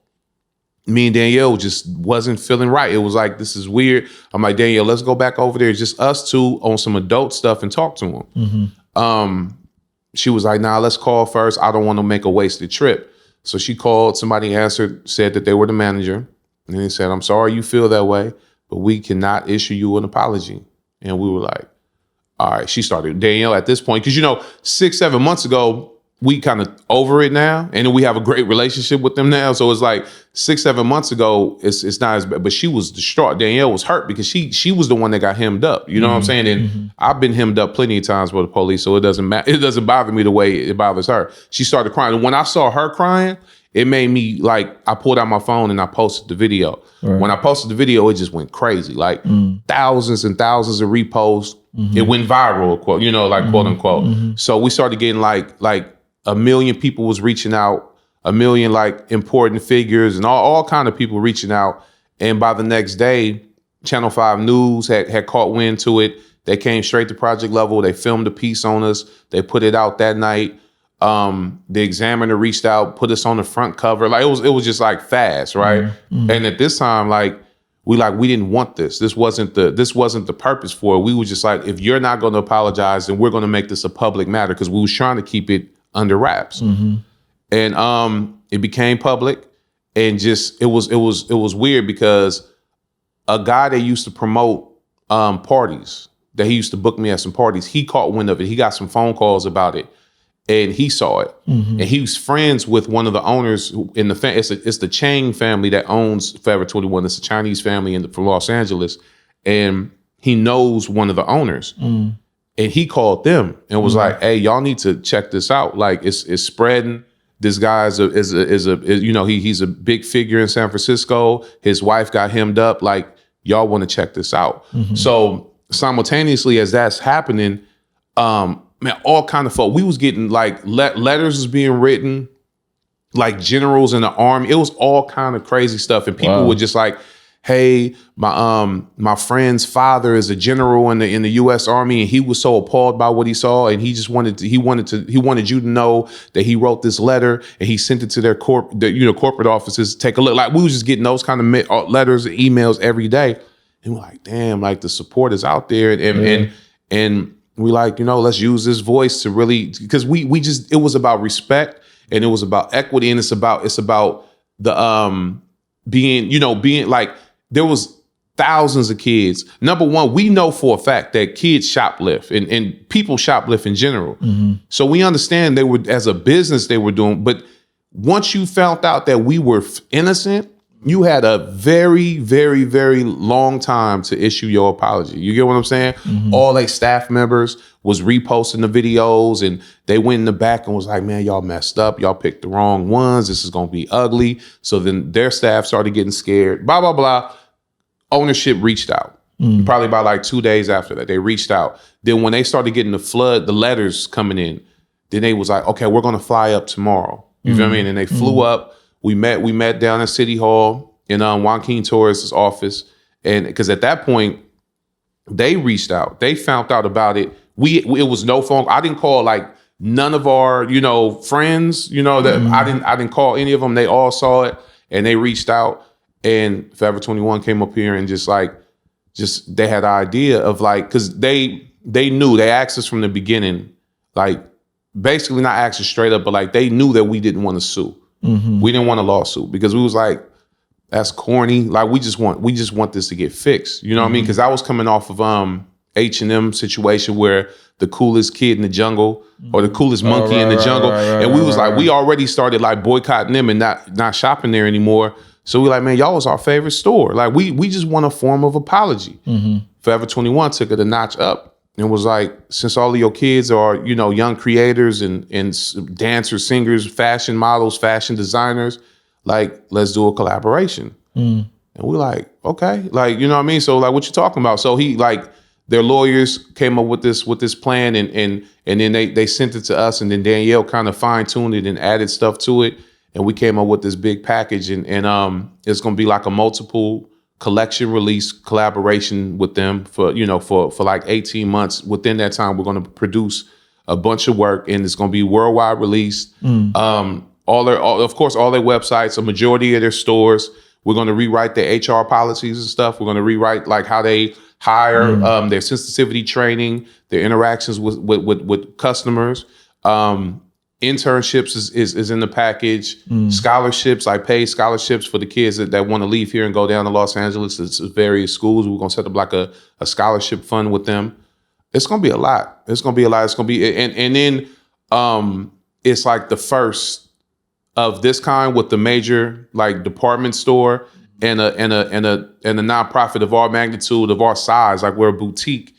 me and Danielle just wasn't feeling right. It was like, this is weird. I'm like, Danielle, let's go back over there, just us two on some adult stuff and talk to him. She was like, nah, let's call first. I don't want to make a wasted trip. So she called, somebody answered, said that they were the manager. And they said, I'm sorry you feel that way, but we cannot issue you an apology. And we were like, all right. She started, Danielle, at this point, because 6-7 months ago, we kind of over it now, and then we have a great relationship with them now. So it's like 6-7 months ago, it's not as bad. But she was distraught. Danielle was hurt because she was the one that got hemmed up. You know what I'm saying? And I've been hemmed up plenty of times by the police, so it doesn't matter. It doesn't bother me the way it bothers her. She started crying. And when I saw her crying, it made me I pulled out my phone and I posted the video. Right. When I posted the video, it just went crazy. Thousands and thousands of reposts. It went viral, quote unquote. So we started getting like 1 million people was reaching out, 1 million important figures and all kind of people reaching out. And by the next day, Channel 5 News had caught wind to it. They came straight to Project Level. They filmed a piece on us. They put it out that night. The Examiner reached out, put us on the front cover. It was just fast, right? And at this time, we didn't want this. This wasn't the purpose for it. We were just if you're not going to apologize, then we're going to make this a public matter, because we was trying to keep it under wraps. And it became public, and just it was weird because a guy that used to promote parties, that he used to book me at some parties, he caught wind of it. He got some phone calls about it. And he saw it, and he was friends with one of the owners in the it's the Chang family that owns Forever 21. It's a Chinese family from Los Angeles, and he knows one of the owners. And he called them and was like, "Hey, y'all need to check this out. It's spreading. This guy is he's a big figure in San Francisco. His wife got hemmed up. Y'all want to check this out." So simultaneously as that's happening, man, all kind of folk. We was getting letters was being written, generals in the army. It was all kind of crazy stuff, and people were just "Hey, my friend's father is a general in the U.S. Army, and he was so appalled by what he saw, and he just wanted you to know that he wrote this letter and he sent it to their corporate offices. Take a look." We was just getting those kind of letters and emails every day, and we're like, damn, the support is out there, and we let's use this voice to really, because it was about respect, and it was about equity, and it's about the being there was thousands of kids. Number one, we know for a fact that kids shoplift and people shoplift in general. So we understand they were, as a business, they were doing, but once you found out that we were innocent, you had a very, very, very long time to issue your apology. You get what I'm saying? All staff members was reposting the videos, and they went in the back and was like, "Man, y'all messed up. Y'all picked the wrong ones. This is going to be ugly." So then their staff started getting scared, blah, blah, blah. Ownership reached out. Probably about 2 days after that, they reached out. Then when they started getting the letters coming in, then they was like, "Okay, we're going to fly up tomorrow." You feel me? And they flew up. We met down at City Hall in Joaquin Torres' office. And because at that point, they reached out. They found out about it. It was no phone. I didn't call none of our, friends, that I didn't call any of them. They all saw it and they reached out, and Forever 21 came up here and just they had the idea of because they knew, they asked us from the beginning, basically not asked us straight up, but they knew that we didn't want to sue. We didn't want a lawsuit because we was that's corny. We just want this to get fixed. You know what I mean? Because I was coming off of H&M situation where the coolest kid in the jungle or the coolest monkey in the jungle, and we was we already started boycotting them and not shopping there anymore. So we man, y'all was our favorite store. We just want a form of apology. Forever 21 took it a notch up. And was since all of your kids are, young creators and dancers, singers, fashion models, fashion designers, let's do a collaboration. And we're okay. You know what I mean? So what you talking about? So he their lawyers came up with this plan and then they sent it to us, and then Danielle kind of fine-tuned it and added stuff to it. And we came up with this big package, and it's gonna be a multiple collection release collaboration with them for 18 months. Within that time, we're going to produce a bunch of work, and it's going to be worldwide released. of course, all their websites, a majority of their stores. We're going to rewrite their HR policies and stuff. We're going to rewrite like how they hire, their sensitivity training, their interactions with customers. Internships is in the package. Scholarships, I pay scholarships for the kids that want to leave here and go down to Los Angeles to various schools. We're going to set up like a scholarship fund with them. It's going to be a lot. It's going to be, and then it's like the first of this kind with the major like department store and a nonprofit of our magnitude, of our size. Like we're a boutique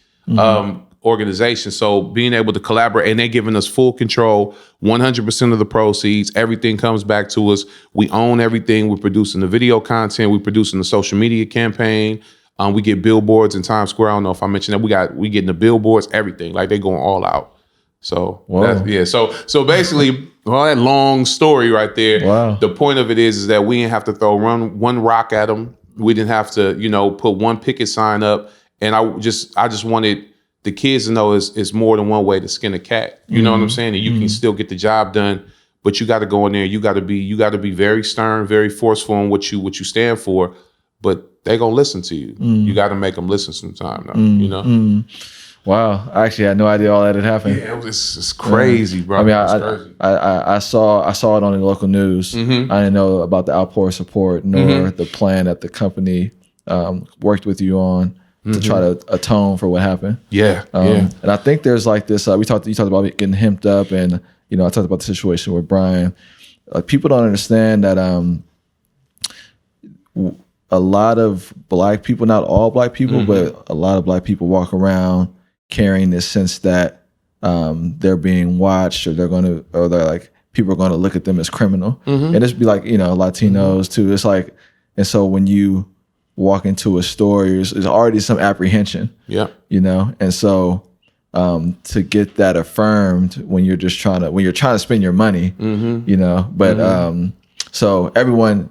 organization. So being able to collaborate, and they're giving us full control, 100% of the proceeds, everything comes back to us. We own everything. We're producing the video content. We're producing the social media campaign. We get billboards in Times Square. I don't know if I mentioned that. We getting the billboards, everything. Like they going all out. So So basically, all that long story right there. Wow. The point of it is that we didn't have to throw one rock at them. We didn't have to, put one picket sign up. And I just wanted the kids to know it's more than one way to skin a cat. You know what I'm saying? And you can still get the job done, but you got to go in there. You got to be very stern, very forceful in what you stand for. But they gonna listen to you. You got to make them listen sometime. Though, Wow, I actually had no idea all that had happened. Yeah, it's crazy, bro. I mean, I saw it on the local news. I didn't know about the outpour support nor the plan that the company worked with you on to try to atone for what happened. And I think there's like this. You talked about getting hemmed up, and I talked about the situation with Brian. People don't understand that a lot of Black people, not all Black people, but a lot of Black people walk around carrying this sense that they're being watched, or they're like people are going to look at them as criminal, and it's be like Latinos too. It's like, and so when you walk into a store, there's already some apprehension. And so to get that affirmed when you're trying to spend your money, but so everyone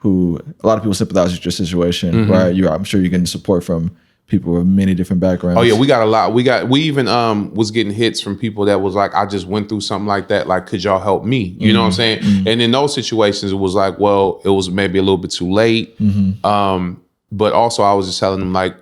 a lot of people sympathize with your situation, right? I'm sure you're getting support from people with many different backgrounds. Oh yeah, we got a lot. We even was getting hits from people that was like, I just went through something like that. Like, could y'all help me? You know what I'm saying? And in those situations, it was like, well, it was maybe a little bit too late. But also I was just telling them, like,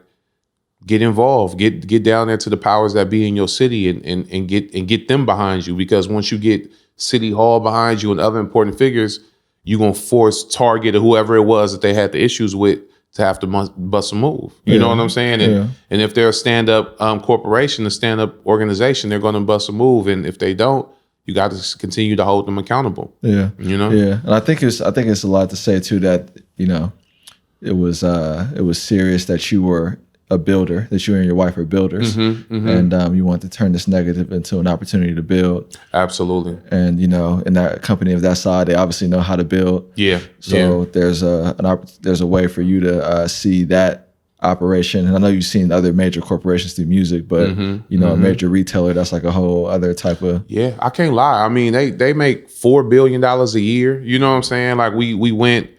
get involved, get down there to the powers that be in your city and get them behind you. Because once you get City Hall behind you and other important figures, you're gonna force Target or whoever it was that they had the issues with to have to bust a move. You know what I'm saying? And if they're a stand-up corporation, a stand-up organization, they're going to bust a move. And if they don't, you got to continue to hold them accountable. Yeah. And I think it's a lot to say too, that, it was serious that you were a builder, that you and your wife are builders, and you want to turn this negative into an opportunity to build. Absolutely. And in that company of that side, they obviously know how to build. So there's a way for you to see that operation. And I know you've seen other major corporations do music, but a major retailer, that's like a whole other type of. Yeah, I can't lie. I mean, they make $4 billion a year. You know what I'm saying? Like we went.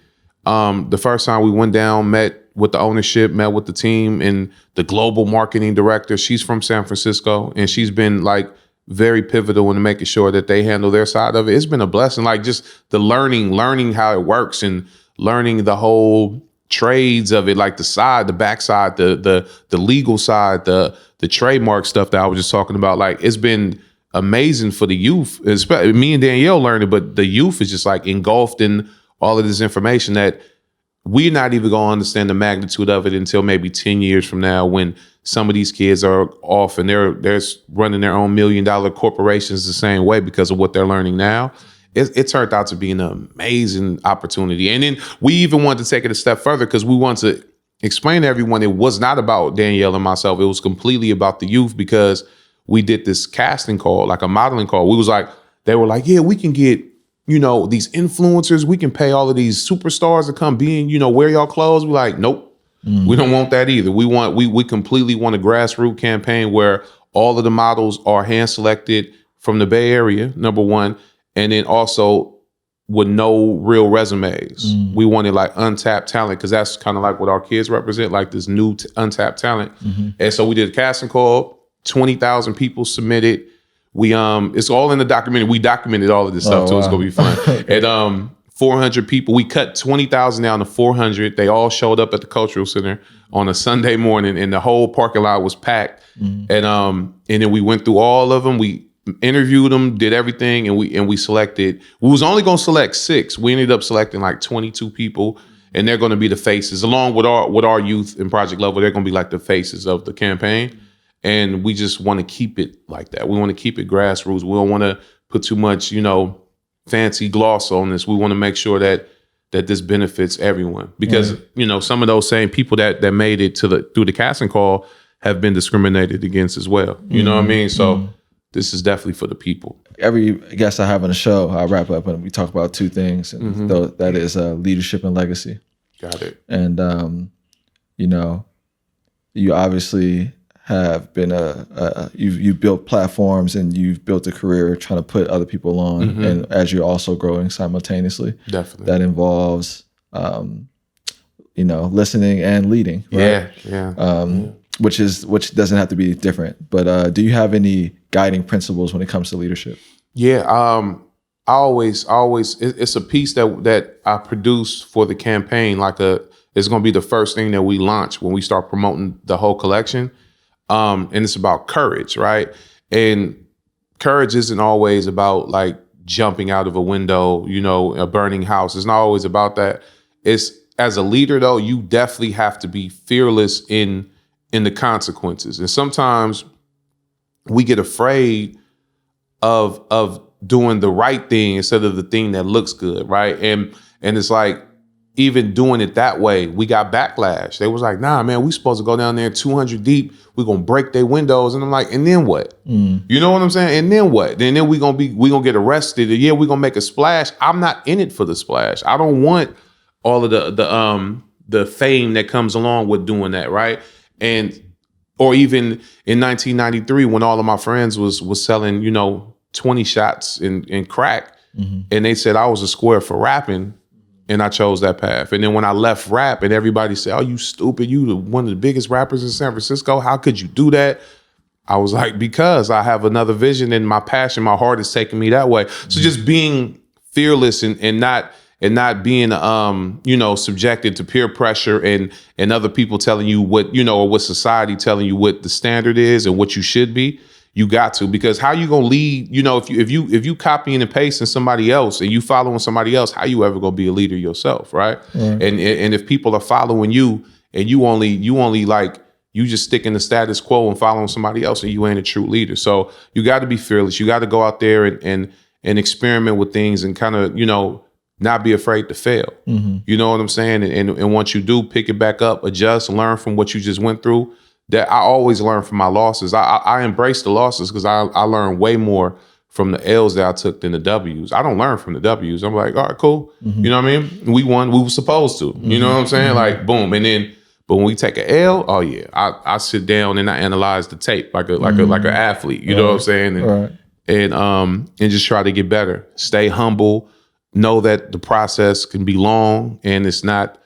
The first time we went down, met with the ownership, met with the team, and the global marketing director. She's from San Francisco, and she's been like very pivotal in making sure that they handle their side of it. It's been a blessing, like just the learning how it works, and learning the whole trades of it, like the backside, the legal side, the trademark stuff that I was just talking about. Like, it's been amazing for the youth. Especially me and Danielle learned it, but the youth is just like engulfed in all of this information that we're not even going to understand the magnitude of it until maybe 10 years from now, when some of these kids are off and they're running their own $1 million corporations the same way because of what they're learning now. It turned out to be an amazing opportunity. And then we even wanted to take it a step further, because we wanted to explain to everyone it was not about Danielle and myself. It was completely about the youth, because we did this casting call, like a modeling call. They were like, yeah, we can get, these influencers, we can pay all of these superstars to come be in, wear y'all clothes. We're like, nope, we don't want that either. We completely want a grassroots campaign where all of the models are hand selected from the Bay Area, number one, and then also with no real resumes. We wanted like untapped talent, because that's kind of like what our kids represent, like this new untapped talent. And so we did a casting call, 20,000 people submitted. We it's all in the documentary. We documented all of this stuff, so it's gonna be fun. Okay. And 400 people. We cut 20,000 down to 400. They all showed up at the Cultural Center on a Sunday morning, and the whole parking lot was packed. And then we went through all of them. We interviewed them, did everything, and we selected. We was only gonna select 6. We ended up selecting like 22 people, and they're gonna be the faces, along with our youth and Project Level. They're gonna be like the faces of the campaign. And we just want to keep it like that. We want to keep it grassroots. We don't want to put too much, fancy gloss on this. We want to make sure that this benefits everyone, because some of those same people that made it through the casting call have been discriminated against as well. You know what I mean? So this is definitely for the people. Every guest I have on the show, I wrap up and we talk about 2 things, and that is leadership and legacy. Got it. And you obviously have been you've built platforms and you've built a career trying to put other people on, and as you're also growing simultaneously. Definitely. That involves listening and leading, right? Which doesn't have to be different. But do you have any guiding principles when it comes to leadership? Yeah, I always it's a piece that I produce for the campaign. It's going to be the first thing that we launch when we start promoting the whole collection. And it's about courage, right? And courage isn't always about like jumping out of a window, a burning house. It's not always about that. It's, as a leader though, you definitely have to be fearless in the consequences. And sometimes we get afraid of doing the right thing instead of the thing that looks good, right? And it's like, even doing it that way, we got backlash. They was like, nah, man, we supposed to go down there 200 deep. We're going to break their windows. And I'm like, and then what? You know what I'm saying? And then what? And then we going to get arrested. And yeah, we're going to make a splash. I'm not in it for the splash. I don't want all of the fame that comes along with doing that, right? Or even in 1993, when all of my friends was selling, 20 shots in crack, and they said I was a square for rapping, and I chose that path. And then when I left rap and everybody said, oh, you stupid, you one of the biggest rappers in San Francisco, how could you do that? I was like, because I have another vision and my passion, my heart is taking me that way. So just being fearless and not being, subjected to peer pressure and other people telling you what, or what society telling you what the standard is and what you should be. You got to, because how you gonna lead? If you copying and pasting somebody else and you following somebody else, how you ever gonna be a leader yourself, right? And if people are following you and you only like you just stick in the status quo and following somebody else, and you ain't a true leader. So you got to be fearless. You got to go out there and experiment with things and kind of not be afraid to fail. You know what I'm saying? And once you do, pick it back up, adjust, learn from what you just went through. That I always learn from my losses. I embrace the losses because I learn way more from the L's that I took than the W's. I don't learn from the W's. I'm like, all right, cool. You know what I mean? We won. We were supposed to. You know what I'm saying? Like, boom. And then, but when we take an L, oh yeah, I sit down and I analyze the tape like an athlete. You know what I'm saying? And just try to get better. Stay humble. Know that the process can be long and it's not.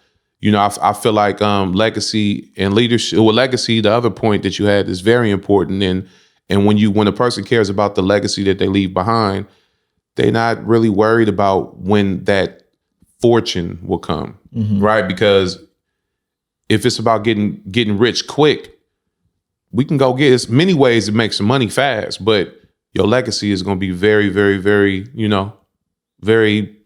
I feel like legacy and leadership. Well, legacy, the other point that you had, is very important. And when a person cares about the legacy that they leave behind, they're not really worried about when that fortune will come, right? Because if it's about getting rich quick, we can go get. There's many ways to make some money fast, but your legacy is going to be very, very, very, very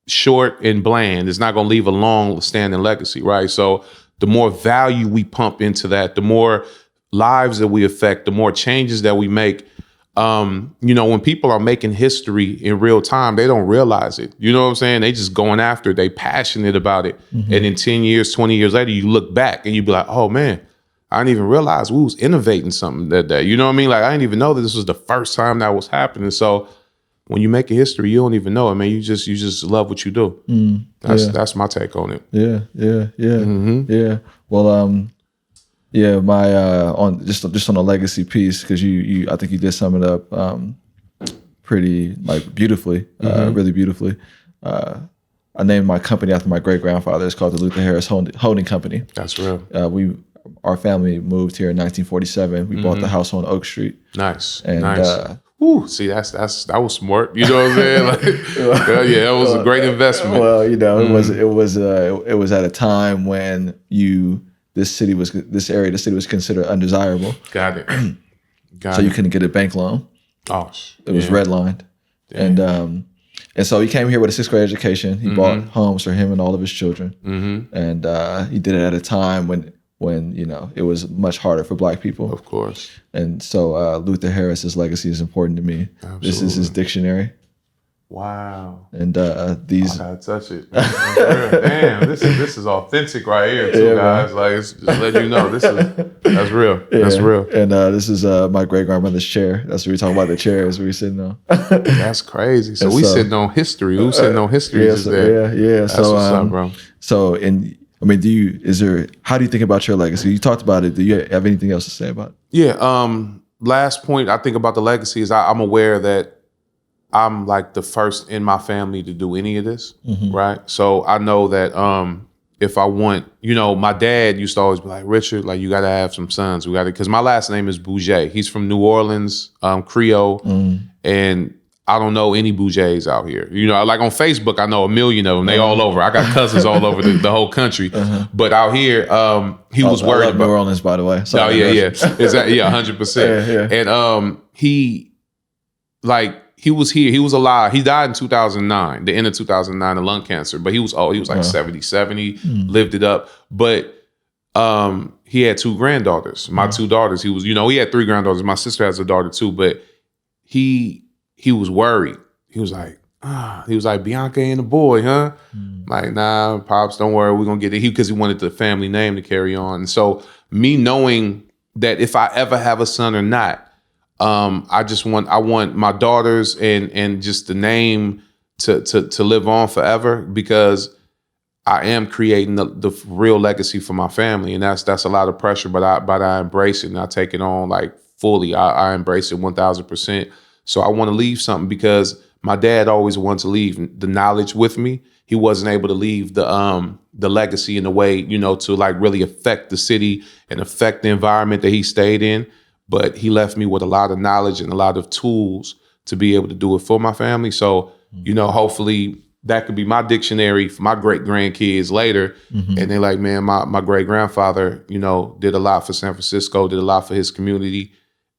short and bland. It's not going to leave a long-standing legacy, right? So the more value we pump into that, the more lives that we affect, the more changes that we make. When people are making history in real time, they don't realize it. You know what I'm saying? They just going after it. They passionate about it. And in 10 years, 20 years later, you look back and you be like, oh man, I didn't even realize we was innovating something that day. You know what I mean? Like, I didn't even know that this was the first time that was happening. So when you make a history, you don't even know it, man. You just love what you do. That's my take on it. Yeah. Well, my on just on the legacy piece, because you I think you did sum it up pretty beautifully, really beautifully. I named my company after my great grandfather. It's called the Luther Harris Holding Company. That's real. Our family moved here in 1947. We bought the house on Oak Street. Nice. And nice. Ooh, see, that was smart. You know what I'm saying? Like, yeah, that was a great investment. Well, it was at a time when the city was considered undesirable. Got it. So you couldn't get a bank loan. Oh, it was redlined, and so he came here with a 6th grade education. He bought homes for him and all of his children, and he did it at a time when it was much harder for Black people. Of course. And so Luther Harris's legacy is important to me. Absolutely. This is his dictionary. Wow. And these. I gotta touch it. Damn, this is authentic right here, too, guys. Like, it's just letting you know that's real. Yeah. That's real. And this is my great grandmother's chair. That's what we're talking about. The chairs we're sitting on. That's crazy. So we sitting on history. Who's sitting on history? Yeah. That's what's up, bro. So how do you think about your legacy? You talked about it. Do you have anything else to say about it? Yeah. Last point I think about the legacy is I'm aware that I'm like the first in my family to do any of this, right? So I know that if I want, my dad used to always be like, Richard, like you got to have some sons. Because my last name is Bouget. He's from New Orleans, Creole, and I don't know any Bougets out here. Like on Facebook, I know a million of them. They all over. I got cousins all over the whole country. But out here, he was worried about New Orleans, by the way. Sorry, yeah. Exactly. Yeah, 100%. And he was here. He was alive. He died in 2009, the end of 2009 of lung cancer. But he was like 77. He lived it up. But he had 2 granddaughters. My 2 daughters. He was, he had 3 granddaughters. My sister has a daughter too. But he was worried. He was like, Bianca ain't a boy, huh? Like, nah, Pops, don't worry. We're going to get it. Because he wanted the family name to carry on. And so me knowing that if I ever have a son or not, I want my daughters and just the name to live on forever, because I am creating the real legacy for my family. And that's a lot of pressure, but I embrace it and I take it on like fully. I embrace it 1000%. So I want to leave something, because my dad always wanted to leave the knowledge with me. He wasn't able to leave the legacy in a way, to like really affect the city and affect the environment that he stayed in. But he left me with a lot of knowledge and a lot of tools to be able to do it for my family. So, hopefully that could be my dictionary for my great grandkids later. And they're like, man, my great grandfather, did a lot for San Francisco, did a lot for his community.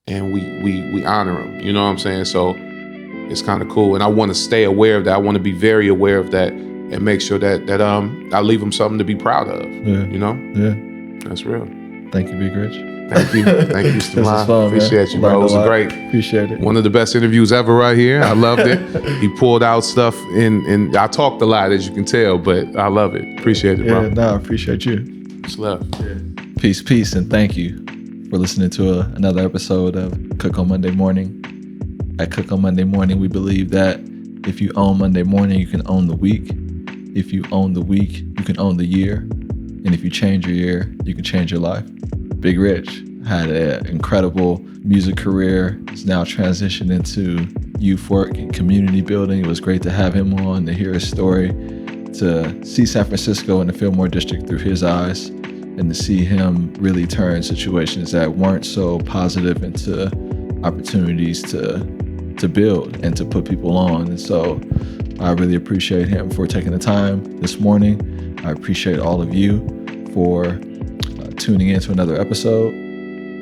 And we honor him. You know what I'm saying? So it's kind of cool. And I want to stay aware of that. I want to be very aware of that and make sure that I leave him something to be proud of. Yeah. Yeah. That's real. Thank you, Big Rich. Thank you, Stamon. Appreciate you, bro. It was great. Appreciate it. One of the best interviews ever right here. I loved it. He pulled out stuff and I talked a lot, as you can tell, but I love it. Appreciate it, bro. Yeah, no, I appreciate you. Much love. Yeah. Peace, and thank you for listening to another episode of Cook on Monday Morning. At Cook on Monday Morning, we believe that if you own Monday morning, you can own the week. If you own the week, you can own the year. And if you change your year, you can change your life. Big Rich had an incredible music career. He's now transitioned into youth work and community building. It was great to have him on, to hear his story, to see San Francisco and the Fillmore district through his eyes, and to see him really turn situations that weren't so positive into opportunities to build and to put people on. And so I really appreciate him for taking the time this morning. I appreciate all of you for tuning in to another episode.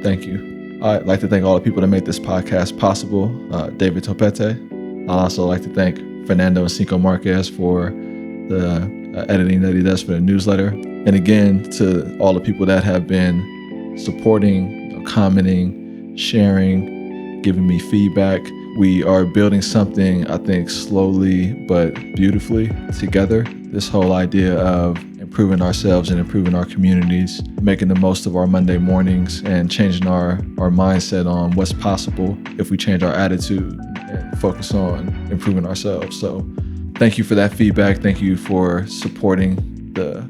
Thank you. I'd like to thank all the people that made this podcast possible. David Topete. I'd also like to thank Fernando and Cinco Marquez for the editing that he does for the newsletter. And again, to all the people that have been supporting, commenting, sharing, giving me feedback. We are building something, I think, slowly but beautifully together. This whole idea of improving ourselves and improving our communities, making the most of our Monday mornings and changing our mindset on what's possible if we change our attitude and focus on improving ourselves. So thank you for that feedback. Thank you for supporting the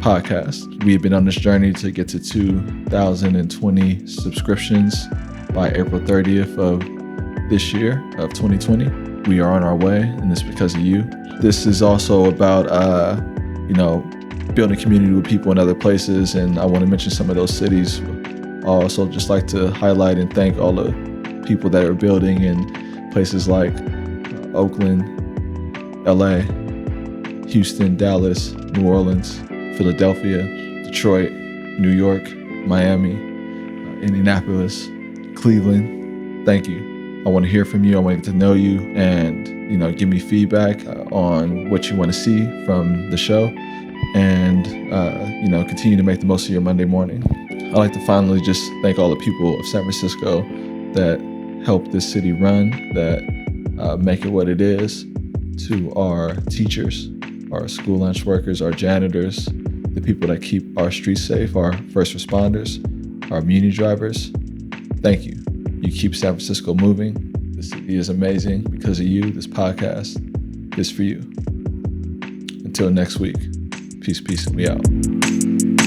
podcast. We have been on this journey to get to 2,020 subscriptions by April 30th of this year of 2020. We are on our way, and it's because of you. This is also about, building community with people in other places, and I want to mention some of those cities. I also just like to highlight and thank all the people that are building in places like Oakland, LA, Houston, Dallas, New Orleans, Philadelphia, Detroit, New York, Miami, Indianapolis, Cleveland. Thank you. I want to hear from you. I want to get to know you and, give me feedback on what you want to see from the show and, continue to make the most of your Monday morning. I'd like to finally just thank all the people of San Francisco that help this city run, that make it what it is, to our teachers, our school lunch workers, our janitors, the people that keep our streets safe, our first responders, our muni drivers. Thank you. You keep San Francisco moving. The city is amazing because of you. This podcast is for you. Until next week, peace, and we out.